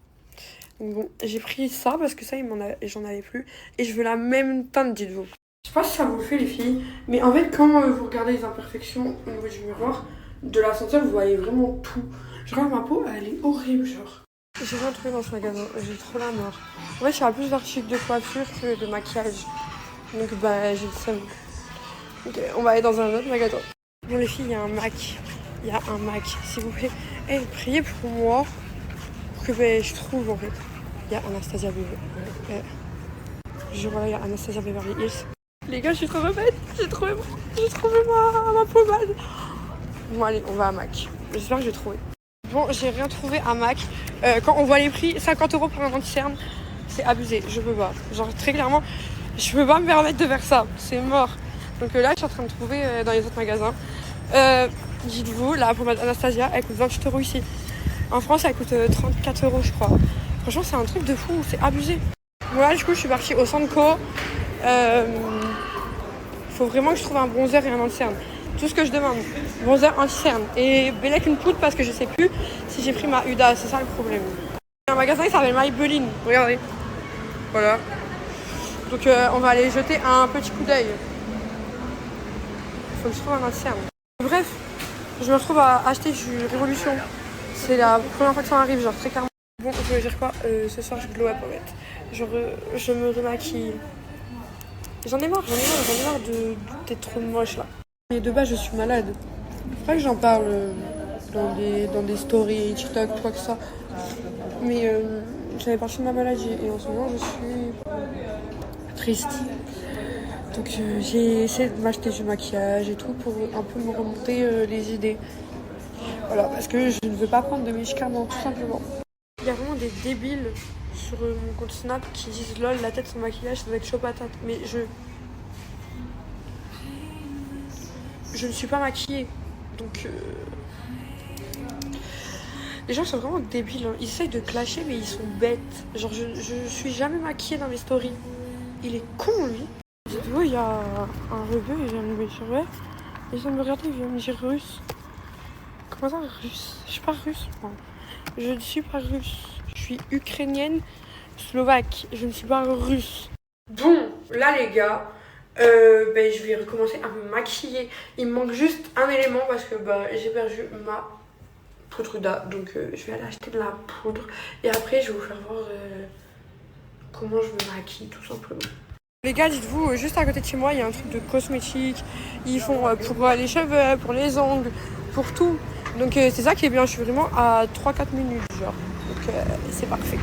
Donc bon, j'ai pris ça parce que ça, j'en avais plus. Et je veux la même teinte, dites-vous. Je sais pas si ça vous le fait, les filles, mais en fait, quand vous regardez les imperfections au niveau du miroir, de l'ascenseur, vous voyez vraiment tout. Genre, ma peau, elle est horrible, genre. J'ai rien trouvé dans ce magasin, j'ai trop la mort. En fait, il y a plus d'articles de coiffure que de maquillage. Donc bah j'ai le seum. Ok, on va aller dans un autre magasin. Bon les filles, il y a un Mac. S'il vous plaît. Hey, priez pour moi. Pour que je trouve en fait. Il y a Anastasia Beverly. Voilà, il y a Anastasia Beverly Hills. Les gars, je suis trop rebelle. J'ai trouvé ma pommade. Bon allez, on va à Mac. J'espère que je vais trouver. Bon, j'ai rien trouvé à Mac. Quand on voit les prix, 50 € pour un anti-cerne, c'est abusé. Je peux pas. Genre très clairement. Je peux pas me permettre de faire ça, c'est mort. Donc là, je suis en train de trouver dans les autres magasins. Dites-vous, la pommade Anastasia, elle coûte 28 € ici. En France, elle coûte 34 €, je crois. Franchement, c'est un truc de fou, c'est abusé. Voilà, du coup, je suis partie au Sanko. Faut vraiment que je trouve un bronzer et un anti-cerne. Tout ce que je demande, bronzer, anti-cerne. Et Bellec une poudre parce que je sais plus si j'ai pris ma Huda, c'est ça le problème. Il y a un magasin qui s'appelle Maybelline, regardez. Voilà. Donc on va aller jeter un petit coup d'œil. Faut que je trouve un anti-cerne. Bref, je me retrouve à acheter du Révolution. C'est la première fois que ça arrive, genre très clairement. Bon, je veux dire quoi, ce soir je glow up en fait. Genre je me remaquille. J'en ai marre d'être trop moche là. Et de base je suis malade. Faut pas que j'en parle dans des stories, TikTok, quoi que ça. Mais j'avais parti de ma maladie et en ce moment je suis triste. Donc j'ai essayé de m'acheter du maquillage et tout pour un peu me remonter les idées. Voilà, parce que je ne veux pas prendre de médicaments, tout simplement. Il y a vraiment des débiles sur mon compte Snap qui disent lol, la tête sans maquillage, ça va être chaud patate. Mais je ne suis pas maquillée. Donc les gens sont vraiment débiles. Hein. Ils essayent de clasher, mais ils sont bêtes. Genre, je suis jamais maquillée dans mes stories. Il est con, lui. Dites-vous, il y a un rebeu, il vient de me dire ouais. Il vient de me regarder, il vient me dire russe. Comment ça, russe? Je suis pas russe, moi. Je ne suis pas russe. Je suis ukrainienne, slovaque. Je ne suis pas russe. Bon, là, les gars, je vais recommencer à me maquiller. Il me manque juste un élément parce que j'ai perdu ma poudre Huda. Donc, je vais aller acheter de la poudre. Et après, je vais vous faire voir comment je me maquille, tout simplement. Les gars, dites-vous, juste à côté de chez moi, il y a un truc de cosmétique. Ils font pour les cheveux, pour les ongles, pour tout. Donc c'est ça qui est bien, je suis vraiment à 3-4 minutes, genre. Donc c'est parfait.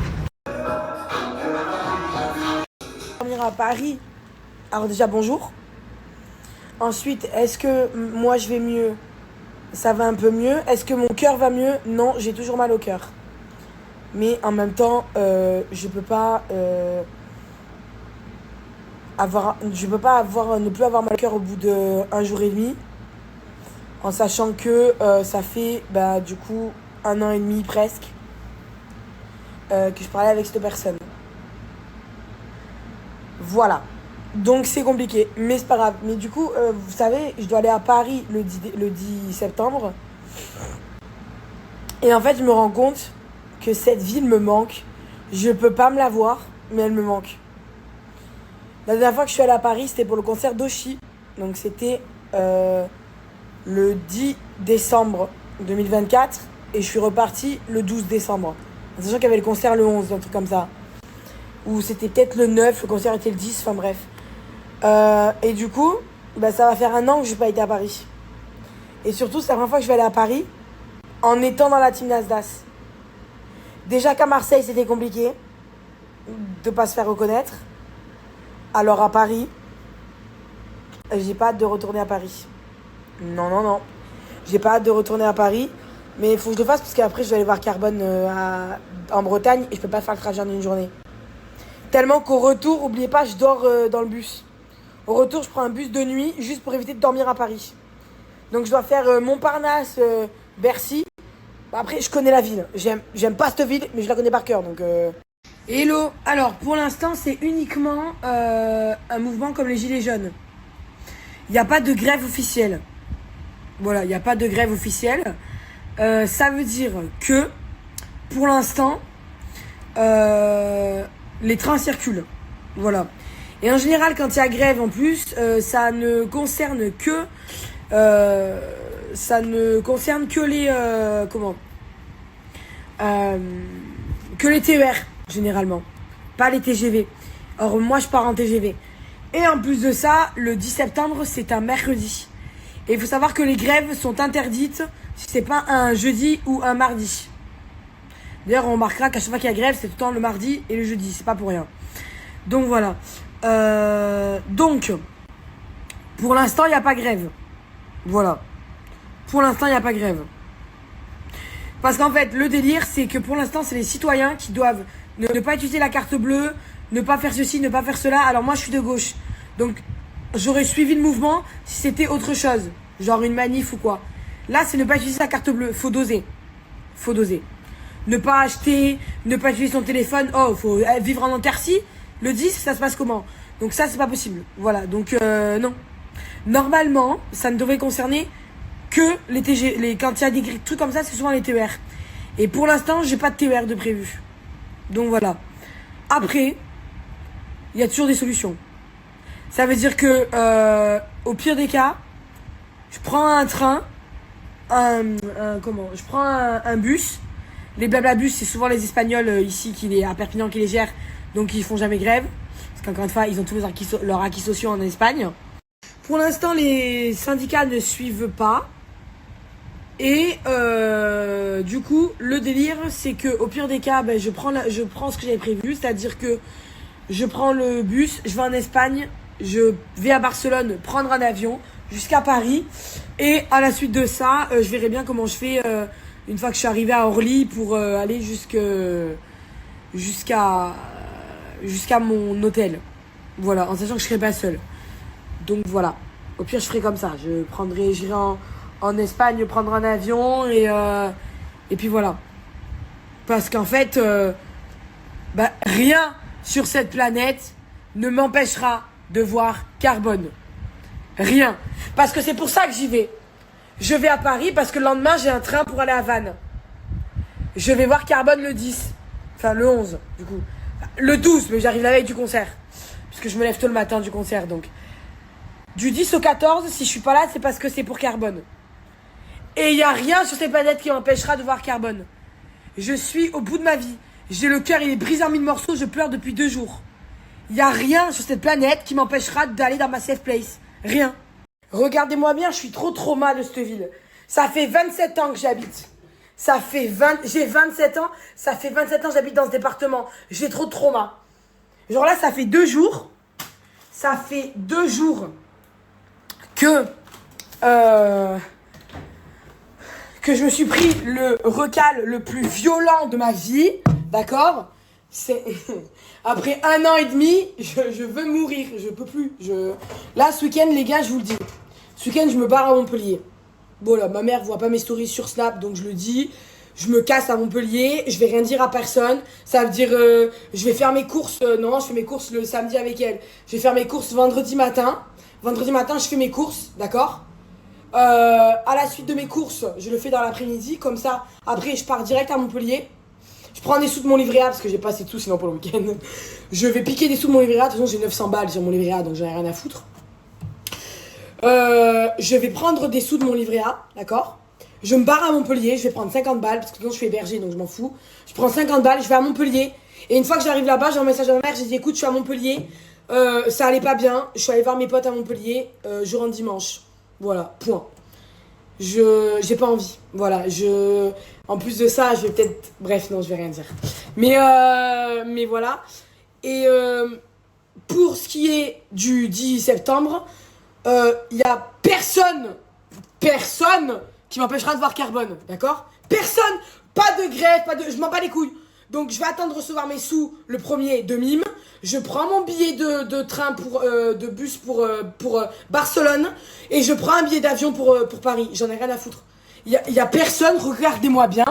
On ira à Paris. Alors déjà, bonjour. Ensuite, est-ce que moi je vais mieux? ça va un peu mieux. Est-ce que mon cœur va mieux? Non, j'ai toujours mal au cœur. Mais en même temps, je peux pas ne plus avoir mal au cœur au bout d'1 jour et demi. En sachant que ça fait du coup 1 an et demi presque que je parlais avec cette personne. Voilà. Donc c'est compliqué, mais c'est pas grave. Mais du coup, vous savez, je dois aller à Paris le 10 septembre. Et en fait, je me rends compte que cette ville me manque. Je peux pas me la voir, mais elle me manque. La dernière fois que je suis allée à Paris, c'était pour le concert d'Oshi. Donc c'était le 10 décembre 2024. Et je suis repartie le 12 décembre. En sachant qu'il y avait le concert le 11, un truc comme ça. Ou c'était peut-être le 9, le concert était le 10, enfin bref. Et du coup, ça va faire 1 an que je n'ai pas été à Paris. Et surtout, c'est la première fois que je vais aller à Paris en étant dans la team Nasdaq. Déjà qu'à Marseille, c'était compliqué de ne pas se faire reconnaître. Alors à Paris, j'ai pas hâte de retourner à Paris. Non. J'ai pas hâte de retourner à Paris. Mais il faut que je le fasse parce qu'après, je vais aller voir Carbone en Bretagne et je peux pas faire le trajet en une journée. Tellement qu'au retour, oubliez pas, je dors dans le bus. Au retour, je prends un bus de nuit juste pour éviter de dormir à Paris. Donc je dois faire Montparnasse, Bercy. Après, je connais la ville. J'aime pas cette ville, mais je la connais par cœur. Donc, Hello. Alors, pour l'instant, c'est uniquement un mouvement comme les Gilets jaunes. Il n'y a pas de grève officielle. Voilà, il n'y a pas de grève officielle. Ça veut dire que, pour l'instant, les trains circulent. Voilà. Et en général, quand il y a grève en plus, ça ne concerne que les que les TER généralement, pas les TGV. Or moi je pars en TGV. Et en plus de ça, le 10 septembre c'est un mercredi. Et il faut savoir que les grèves sont interdites si c'est pas un jeudi ou un mardi. D'ailleurs on remarquera qu'à chaque fois qu'il y a grève c'est tout le temps le mardi et le jeudi, c'est pas pour rien. Donc voilà. Donc pour l'instant il n'y a pas grève. Voilà. Pour l'instant il n'y a pas grève. Parce qu'en fait le délire c'est que pour l'instant c'est les citoyens qui doivent ne pas utiliser la carte bleue, ne pas faire ceci, ne pas faire cela. Alors moi je suis de gauche. Donc j'aurais suivi le mouvement si c'était autre chose. Genre une manif ou quoi. Là c'est ne pas utiliser la carte bleue. Faut doser. Faut doser. Ne pas acheter, ne pas utiliser son téléphone. Oh, faut vivre en Antarctique. Le 10, ça se passe comment? Donc ça, c'est pas possible. Voilà, donc non. Normalement, ça ne devrait concerner que les TG. Quand il y a des trucs comme ça, c'est souvent les TER. Et pour l'instant, j'ai pas de TER de prévu. Donc voilà. Après, il y a toujours des solutions. Ça veut dire que, au pire des cas, je prends un train, je prends un bus. Les Blablabus, c'est souvent les Espagnols ici à Perpignan qui les gèrent. Donc ils font jamais grève. Parce qu'encore une fois, ils ont tous leurs acquis sociaux en Espagne. Pour l'instant, les syndicats ne suivent pas. Et du coup, le délire, c'est que au pire des cas, je prends ce que j'avais prévu. C'est-à-dire que je prends le bus, je vais en Espagne, je vais à Barcelone prendre un avion jusqu'à Paris. Et à la suite de ça, je verrai bien comment je fais une fois que je suis arrivée à Orly pour aller jusqu'à mon hôtel. Voilà, en sachant que je serai pas seule. Donc voilà. Au pire, je ferai comme ça. J'irai en Espagne prendre un avion et puis voilà. Parce qu'en fait, rien sur cette planète ne m'empêchera de voir Carbone. Rien. Parce que c'est pour ça que j'y vais. Je vais à Paris parce que le lendemain, j'ai un train pour aller à Vannes. Je vais voir Carbone le 10. Enfin, le 11, du coup. Le 12, mais j'arrive la veille du concert. Puisque je me lève tôt le matin du concert, donc. Du 10 au 14, si je suis pas là, c'est parce que c'est pour Carbone. Et il n'y a rien sur cette planète qui m'empêchera de voir Carbone. Je suis au bout de ma vie. J'ai le cœur, il est brisé en 1000 morceaux, je pleure depuis 2 jours. Il n'y a rien sur cette planète qui m'empêchera d'aller dans ma safe place. Rien. Regardez-moi bien, je suis trop trauma de cette ville. Ça fait 27 ans que j'habite. J'ai 27 ans, ça fait 27 ans que j'habite dans ce département. J'ai trop de trauma. Genre là, ça fait 2 jours. Ça fait 2 jours que que je me suis pris le recal le plus violent de ma vie, d'accord? C'est après 1 an et demi, je veux mourir, je peux plus. Là, ce week-end, les gars, je vous le dis, ce week-end, je me barre à Montpellier. Bon là, ma mère voit pas mes stories sur Snap, donc je le dis. Je me casse à Montpellier, je vais rien dire à personne. Ça veut dire, je vais faire mes courses. Non, je fais mes courses le samedi avec elle. Je vais faire mes courses vendredi matin. Vendredi matin, je fais mes courses, d'accord? À la suite de mes courses, je le fais dans l'après-midi. Comme ça, après, je pars direct à Montpellier. Je prends des sous de mon livret A parce que j'ai pas assez de sous sinon pour le week-end. Je vais piquer des sous de mon livret A. De toute façon, j'ai 900 balles sur mon livret A, donc j'en ai rien à foutre. Je vais prendre des sous de mon livret A, d'accord? Je me barre à Montpellier, je vais prendre 50 balles, parce que sinon je suis hébergée, donc je m'en fous. Je prends 50 balles, je vais à Montpellier. Et une fois que j'arrive là-bas, j'ai un message à ma mère, j'ai dit écoute, je suis à Montpellier, ça allait pas bien, je suis allée voir mes potes à Montpellier, je rentre dimanche. Voilà, point. J'ai pas envie, voilà. En plus de ça, je vais peut-être... Bref, non, je vais rien dire. Mais voilà. Et pour ce qui est du 10 septembre, il y a personne qui m'empêchera de voir Carbone, d'accord? Personne, pas de grève, je m'en bats les couilles. Donc je vais attendre de recevoir mes sous le 1er de mime. Je prends mon billet de train de bus pour Barcelone et je prends un billet d'avion pour Paris. J'en ai rien à foutre. Il y a personne, regardez-moi bien,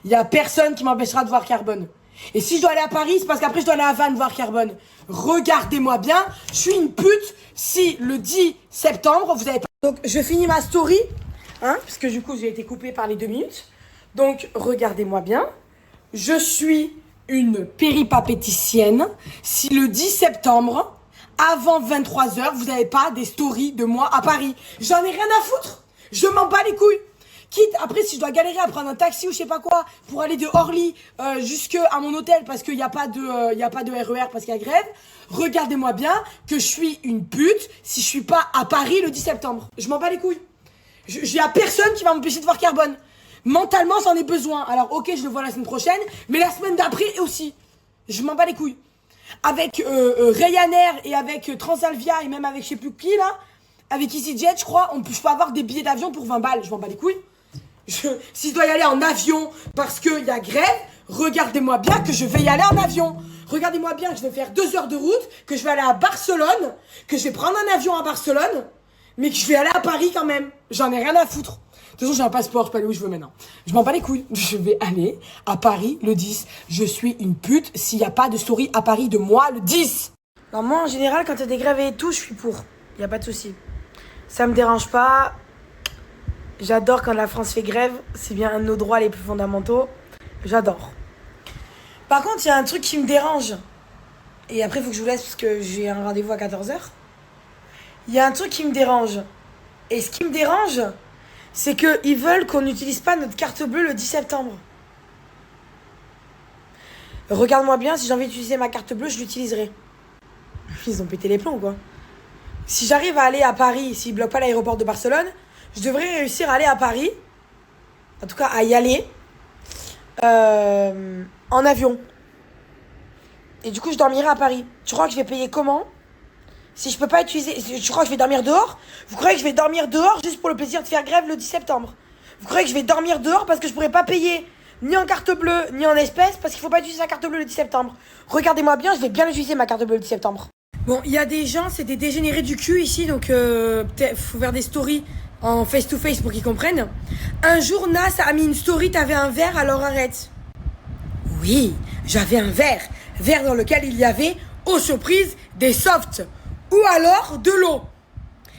il y a personne qui m'empêchera de voir Carbone. Et si je dois aller à Paris, c'est parce qu'après je dois aller à Vannes voir Carbone. Regardez-moi bien, je suis une pute si le 10 septembre vous avez pas... Donc je finis ma story. Hein, parce que du coup, j'ai été coupée par les 2 minutes. Donc, regardez-moi bien. Je suis une péripapéticienne. Si le 10 septembre, avant 23h, vous n'avez pas des stories de moi à Paris, j'en ai rien à foutre. Je m'en bats les couilles. Quitte, après, si je dois galérer à prendre un taxi ou je sais pas quoi, pour aller de Orly jusqu'à mon hôtel parce qu'il n'y a pas de RER parce qu'il y a grève, regardez-moi bien que je suis une pute si je suis pas à Paris le 10 septembre. Je m'en bats les couilles. Il y a personne qui va m'empêcher de voir Carbone. Mentalement, j'en ai besoin. Alors, ok, je le vois la semaine prochaine, mais la semaine d'après aussi. Je m'en bats les couilles. Avec Ryanair et avec Transalvia et même avec je sais plus qui là, avec EasyJet, je crois, je peux avoir des billets d'avion pour 20 balles. Je m'en bats les couilles. Si je dois y aller en avion parce qu'il y a grève, regardez-moi bien que je vais y aller en avion. Regardez-moi bien que je vais faire 2 heures de route, que je vais aller à Barcelone, que je vais prendre un avion à Barcelone. Mais que je vais aller à Paris quand même. J'en ai rien à foutre. De toute façon, j'ai un passeport, je peux aller où je veux maintenant. Je m'en bats les couilles. Je vais aller à Paris le 10. Je suis une pute s'il n'y a pas de story à Paris de moi le 10. Non, moi, en général, quand il y a des grèves et tout, je suis pour. Il n'y a pas de souci. Ça me dérange pas. J'adore quand la France fait grève. C'est bien un de nos droits les plus fondamentaux. J'adore. Par contre, il y a un truc qui me dérange. Et après, il faut que je vous laisse parce que j'ai un rendez-vous à 14h. Il y a un truc qui me dérange. Et ce qui me dérange, c'est qu'ils veulent qu'on n'utilise pas notre carte bleue le 10 septembre. Regarde-moi bien, si j'ai envie d'utiliser ma carte bleue, je l'utiliserai. Ils ont pété les plombs, quoi. Si j'arrive à aller à Paris, s'ils ne bloquent pas l'aéroport de Barcelone, je devrais réussir à aller à Paris. En tout cas, à y aller. En avion. Et du coup, je dormirai à Paris. Tu crois que je vais payer comment ? Si je peux pas utiliser... Tu crois que je vais dormir dehors ? Vous croyez que je vais dormir dehors juste pour le plaisir de faire grève le 10 septembre ? Vous croyez que je vais dormir dehors parce que je pourrais pas payer ni en carte bleue, ni en espèces, parce qu'il faut pas utiliser la carte bleue le 10 septembre. Regardez-moi bien, je vais bien utiliser ma carte bleue le 10 septembre. Bon, il y a des gens, c'est des dégénérés du cul ici, donc faut faire des stories en face-to-face pour qu'ils comprennent. Un jour, Nas a mis une story, t'avais un verre, alors arrête. Oui, j'avais un verre dans lequel il y avait, aux surprises, des softs. Ou alors de l'eau.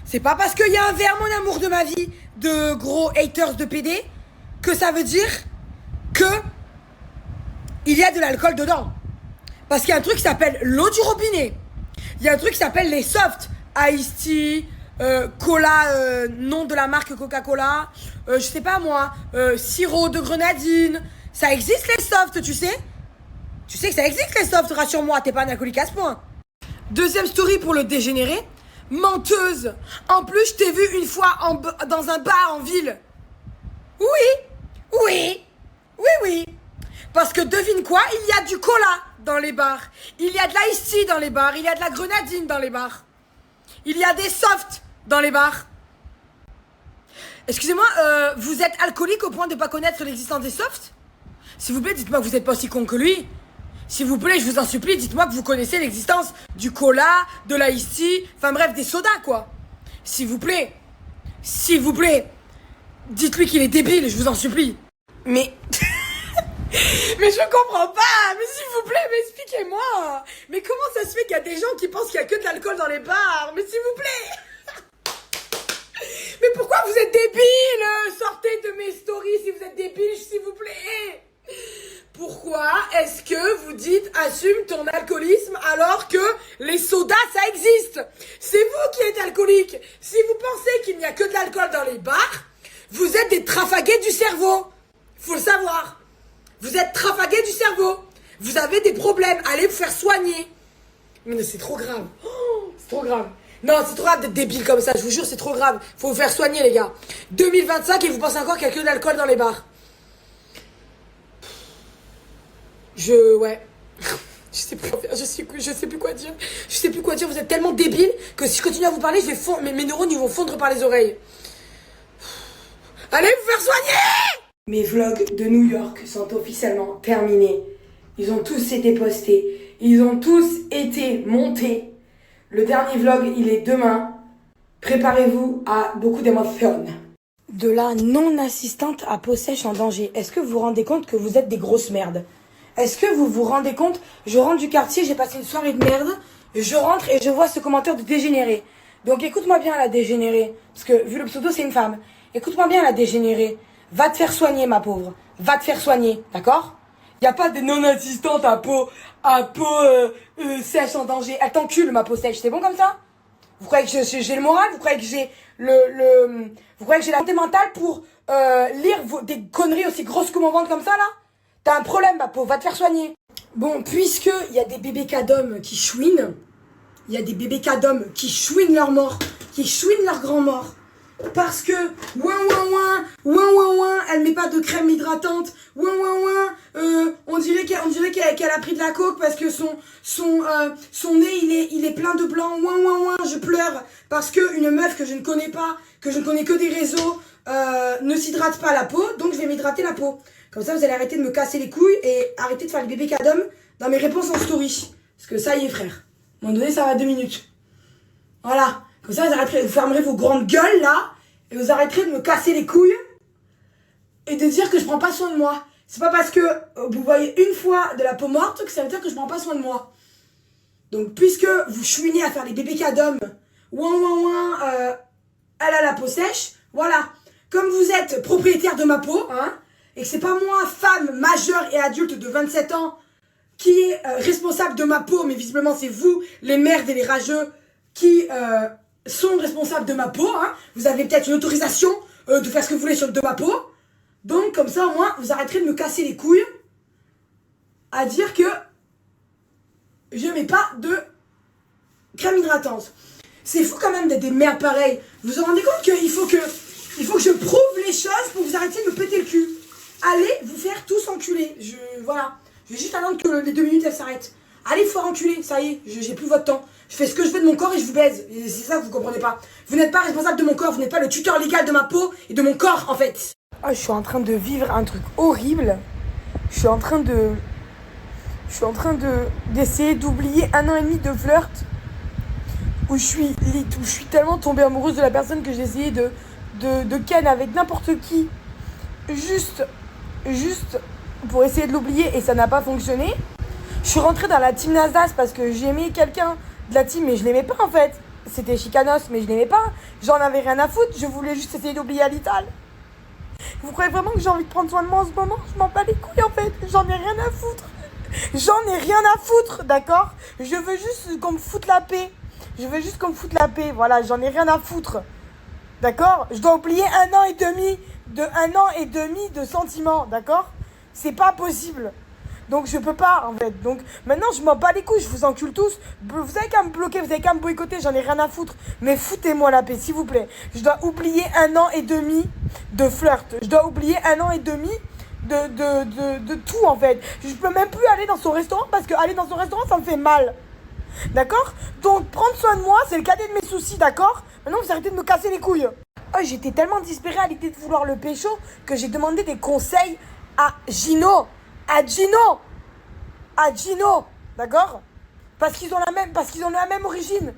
C'est pas parce qu'il y a un verre, mon amour de ma vie, de gros haters de PD, que ça veut dire que il y a de l'alcool dedans. Parce qu'il y a un truc qui s'appelle l'eau du robinet. Il y a un truc qui s'appelle les softs. Iced tea, cola, nom de la marque Coca-Cola, je sais pas moi, sirop de grenadine. Ça existe les softs, tu sais ? Tu sais que ça existe les softs, rassure-moi, t'es pas un alcoolique à ce point. Deuxième story pour le dégénéré. Menteuse. En plus, je t'ai vu une fois dans un bar en ville. Oui. Parce que devine quoi ? Il y a du cola dans les bars. Il y a de l'ice tea dans les bars. Il y a de la grenadine dans les bars. Il y a des softs dans les bars. Excusez-moi, vous êtes alcoolique au point de ne pas connaître l'existence des softs? S'il vous plaît, dites-moi que vous n'êtes pas aussi con que lui. S'il vous plaît, je vous en supplie, dites-moi que vous connaissez l'existence du cola, de l'ice tea, enfin bref, des sodas, quoi. S'il vous plaît, dites-lui qu'il est débile, je vous en supplie. Mais... mais je comprends pas. Mais s'il vous plaît, mais expliquez-moi. Mais comment ça se fait qu'il y a des gens qui pensent qu'il y a que de l'alcool dans les bars? Mais s'il vous plaît. Mais pourquoi vous êtes débile? Sortez de mes stories si vous êtes débile, s'il vous plaît. Pourquoi est-ce que vous dites assume ton alcoolisme alors que les sodas ça existe? C'est vous qui êtes alcoolique. Si vous pensez qu'il n'y a que de l'alcool dans les bars, vous êtes des trafagués du cerveau. Faut le savoir. Vous êtes trafagués du cerveau. Vous avez des problèmes. Allez vous faire soigner. Mais c'est trop grave. Oh, c'est trop grave. Non, c'est trop grave d'être débile comme ça. Je vous jure, c'est trop grave. Faut vous faire soigner, les gars. 2025 et vous pensez encore qu'il y a que de l'alcool dans les bars. Ouais. Je sais plus quoi faire. Je sais plus quoi dire. Je sais plus quoi dire. Vous êtes tellement débile que si je continue à vous parler, je vais fondre. Mes neurones, ils vont fondre par les oreilles. Allez vous faire soigner! Mes vlogs de New York sont officiellement terminés. Ils ont tous été postés. Ils ont tous été montés. Le dernier vlog, il est demain. Préparez-vous à beaucoup d'émotions. De la non-assistante à peau sèche en danger. Est-ce que vous vous rendez compte que vous êtes des grosses merdes? Est-ce que vous vous rendez compte? Je rentre du quartier, j'ai passé une soirée de merde. Je rentre et je vois ce commentaire de dégénéré. Donc écoute-moi bien la dégénérée. Parce que vu le pseudo, c'est une femme. Écoute-moi bien la dégénérée. Va te faire soigner, ma pauvre. Va te faire soigner, d'accord? Y a pas de non-assistante à peau sèche en danger. Elle t'encule, ma peau sèche. C'est bon comme ça? Vous croyez que j'ai le moral? Vous croyez que j'ai vous croyez que j'ai la santé mentale pour lire des conneries aussi grosses que mon ventre comme ça, là? T'as un problème, ma peau. Va te faire soigner. Bon, puisque il y a des bébés cadomes qui chouinent, il y a des bébés cadomes qui chouinent leur mort, qui chouinent leur grand mort. Parce que, elle met pas de crème hydratante, on dirait qu'elle a pris de la coke parce que son nez il est plein de blanc, je pleure parce que une meuf que je ne connais pas, que je ne connais que des réseaux, ne s'hydrate pas la peau, donc je vais m'hydrater la peau. Comme ça vous allez arrêter de me casser les couilles et arrêter de faire le bébé cadom dans mes réponses en story. Parce que ça y est frère, à un moment donné ça va 2 minutes. Voilà. Comme ça, vous fermerez vos grandes gueules, là, et vous arrêterez de me casser les couilles et de dire que je prends pas soin de moi. C'est pas parce que vous voyez une fois de la peau morte que ça veut dire que je prends pas soin de moi. Donc, puisque vous chouinez à faire les bébés cadom, elle a la peau sèche, voilà. Comme vous êtes propriétaire de ma peau, hein, et que c'est pas moi, femme majeure et adulte de 27 ans, qui est responsable de ma peau, mais visiblement c'est vous, les merdes et les rageux, qui sont responsables de ma peau, hein. Vous avez peut-être une autorisation de faire ce que vous voulez de ma peau. Donc comme ça au moins vous arrêterez de me casser les couilles à dire que je mets pas de crème hydratante. C'est fou quand même d'être des merdes pareilles. Vous vous rendez compte qu'il faut que je prouve les choses pour que vous arrêtiez de me péter le cul. Allez vous faire tous enculer. Voilà. Je vais juste attendre que les 2 minutes elles s'arrêtent. Allez, faut enculer, ça y est, j'ai plus votre temps. Je fais ce que je veux de mon corps et je vous baise. Et c'est ça que vous comprenez pas. Vous n'êtes pas responsable de mon corps, vous n'êtes pas le tuteur légal de ma peau et de mon corps, en fait. Ah, je suis en train de vivre un truc horrible. Je suis en train d'essayer d'oublier 1 an et demi de flirt. Où je suis tellement tombée amoureuse de la personne que j'ai essayé de ken avec n'importe qui. Juste pour essayer de l'oublier et ça n'a pas fonctionné. Je suis rentrée dans la team Nasdaq parce que j'aimais quelqu'un de la team mais je l'aimais pas en fait. C'était Chicanos mais je l'aimais pas. J'en avais rien à foutre, je voulais juste essayer d'oublier Alital. Vous croyez vraiment que j'ai envie de prendre soin de moi en ce moment? Je m'en bats les couilles en fait, j'en ai rien à foutre. J'en ai rien à foutre, d'accord? Je veux juste qu'on me foute la paix. Voilà, j'en ai rien à foutre. D'accord? Je dois oublier 1 an et demi de sentiments, d'accord? C'est pas possible. Donc je peux pas en fait. Donc maintenant je m'en bats les couilles, je vous encule tous. Vous avez qu'à me bloquer, vous avez qu'à me boycotter, j'en ai rien à foutre. Mais foutez-moi la paix s'il vous plaît. Je dois oublier 1 an et demi de flirt. Je dois oublier 1 an et demi de tout en fait. Je peux même plus aller dans son restaurant parce que aller dans son restaurant ça me fait mal. D'accord? Donc prendre soin de moi c'est le cadet de mes soucis, d'accord? Maintenant vous arrêtez de me casser les couilles. Oh, j'étais tellement désespérée à l'idée de vouloir le pécho que j'ai demandé des conseils à Gino. À Gino, d'accord? Parce qu'ils ont la même origine.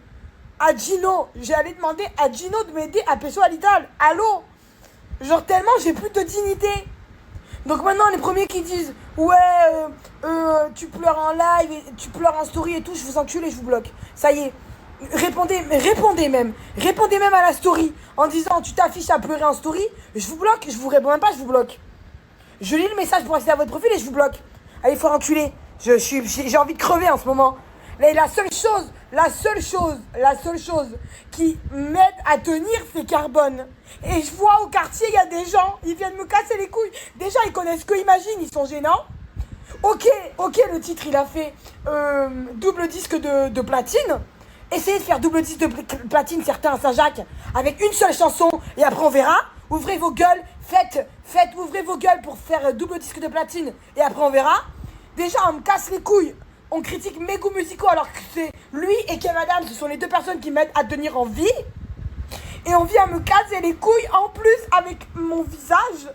À Gino, j'ai allé demander à Gino de m'aider à pécho à Lidl. Allô? Genre tellement j'ai plus de dignité. Donc maintenant les premiers qui disent ouais tu pleures en live, tu pleures en story et tout, je vous encule et je vous bloque. Ça y est. Répondez même à la story en disant tu t'affiches à pleurer en story, je vous bloque, je vous réponds même pas, je vous bloque. Je lis le message pour accéder à votre profil et je vous bloque. Allez, faut enculer. J'ai envie de crever en ce moment. Et la seule chose qui m'aide à tenir, c'est Carbone. Et je vois au quartier, il y a des gens, ils viennent me casser les couilles. Déjà, ils connaissent que Imagine, ils sont gênants. Ok, le titre, il a fait double disque de platine. Essayez de faire double disque de platine, certains à Saint-Jacques, avec une seule chanson, et après on verra. Ouvrez vos gueules, ouvrez vos gueules pour faire double disque de platine, et après on verra. Déjà, on me casse les couilles. On critique mes goûts musicaux alors que c'est lui et Kev Adams, ce sont les deux personnes qui m'aident à tenir en vie. Et on vient me casser les couilles en plus avec mon visage.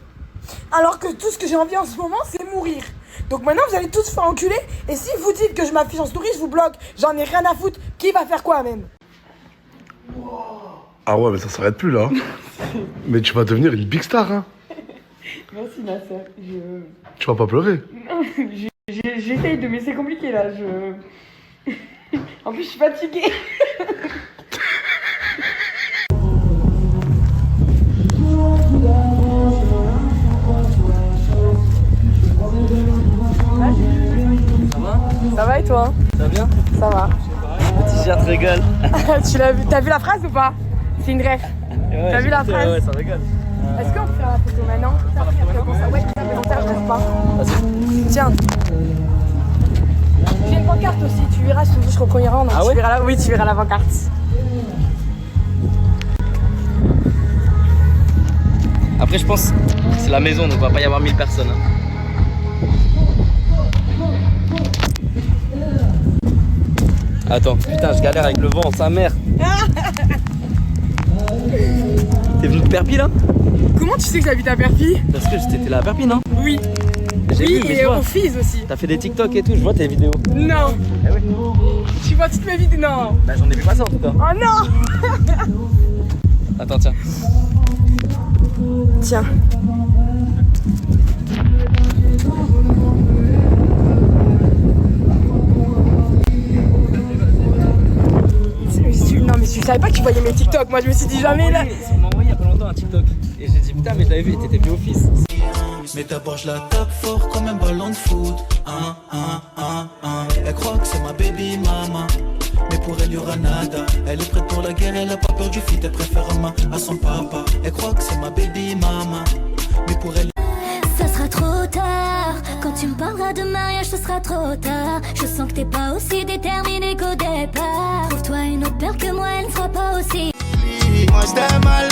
Alors que tout ce que j'ai envie en ce moment, c'est mourir. Donc maintenant, vous allez tous faire enculer. Et si vous dites que je m'affiche en story, je vous bloque. J'en ai rien à foutre. Qui va faire quoi même? Ah ouais, mais ça s'arrête plus là. Mais tu vas devenir une big star, hein. Merci ma soeur. Tu vas pas pleurer. Non, j'essaye de, mais c'est compliqué là. En plus, je suis fatiguée. Ça va et toi? Ça va bien? Ça va. Le t-shirt régale. Tu l'as vu? T'as vu la phrase ou pas? C'est une ref. Ouais, t'as vu la phrase? Ouais, ça régale. Est-ce qu'on peut faire la photo maintenant? Ouais, ça fait longtemps, je reste pas. Tiens. J'ai une pancarte aussi, tu verras, je reconnaîtrai. Donc ah ouais? Tu verras là, oui, tu verras la pancarte. Après, je pense que c'est la maison, donc il va pas y avoir 1000 personnes. Hein. Attends, putain, je galère avec le vent, sa mère. T'es venu de Perpi là? Comment tu sais que j'habite à Perpi? Parce que t'étais là à Perpi, non? Oui. Oui, et au Fils aussi. T'as fait des TikTok et tout, je vois tes vidéos. Non. Eh ouais. Tu vois toutes mes vidéos? Non. Bah j'en ai vu passer en tout cas. Oh non. Attends, tiens. Tiens. Non mais tu savais pas que tu voyais mes TikTok, moi je me suis dit jamais là. On m'a envoyé il y a pas longtemps un TikTok et j'ai dit putain mais je l'avais vu et t'étais venu au Fils. Mais d'abord je la tape fort comme un ballon de foot. Elle croit que c'est ma baby mama, mais pour elle y aura nada. Elle est prête pour la guerre, elle a pas peur du feat, elle préfère Rama à son papa. Elle croit que c'est ma baby mama, mais pour elle ça sera trop tard. Quand tu me parleras de mariage, ce sera trop tard. Je sens que t'es pas aussi déterminé qu'au départ. Trouve-toi une autre paire que moi, elle ne sera pas aussi. Moi je t'aime à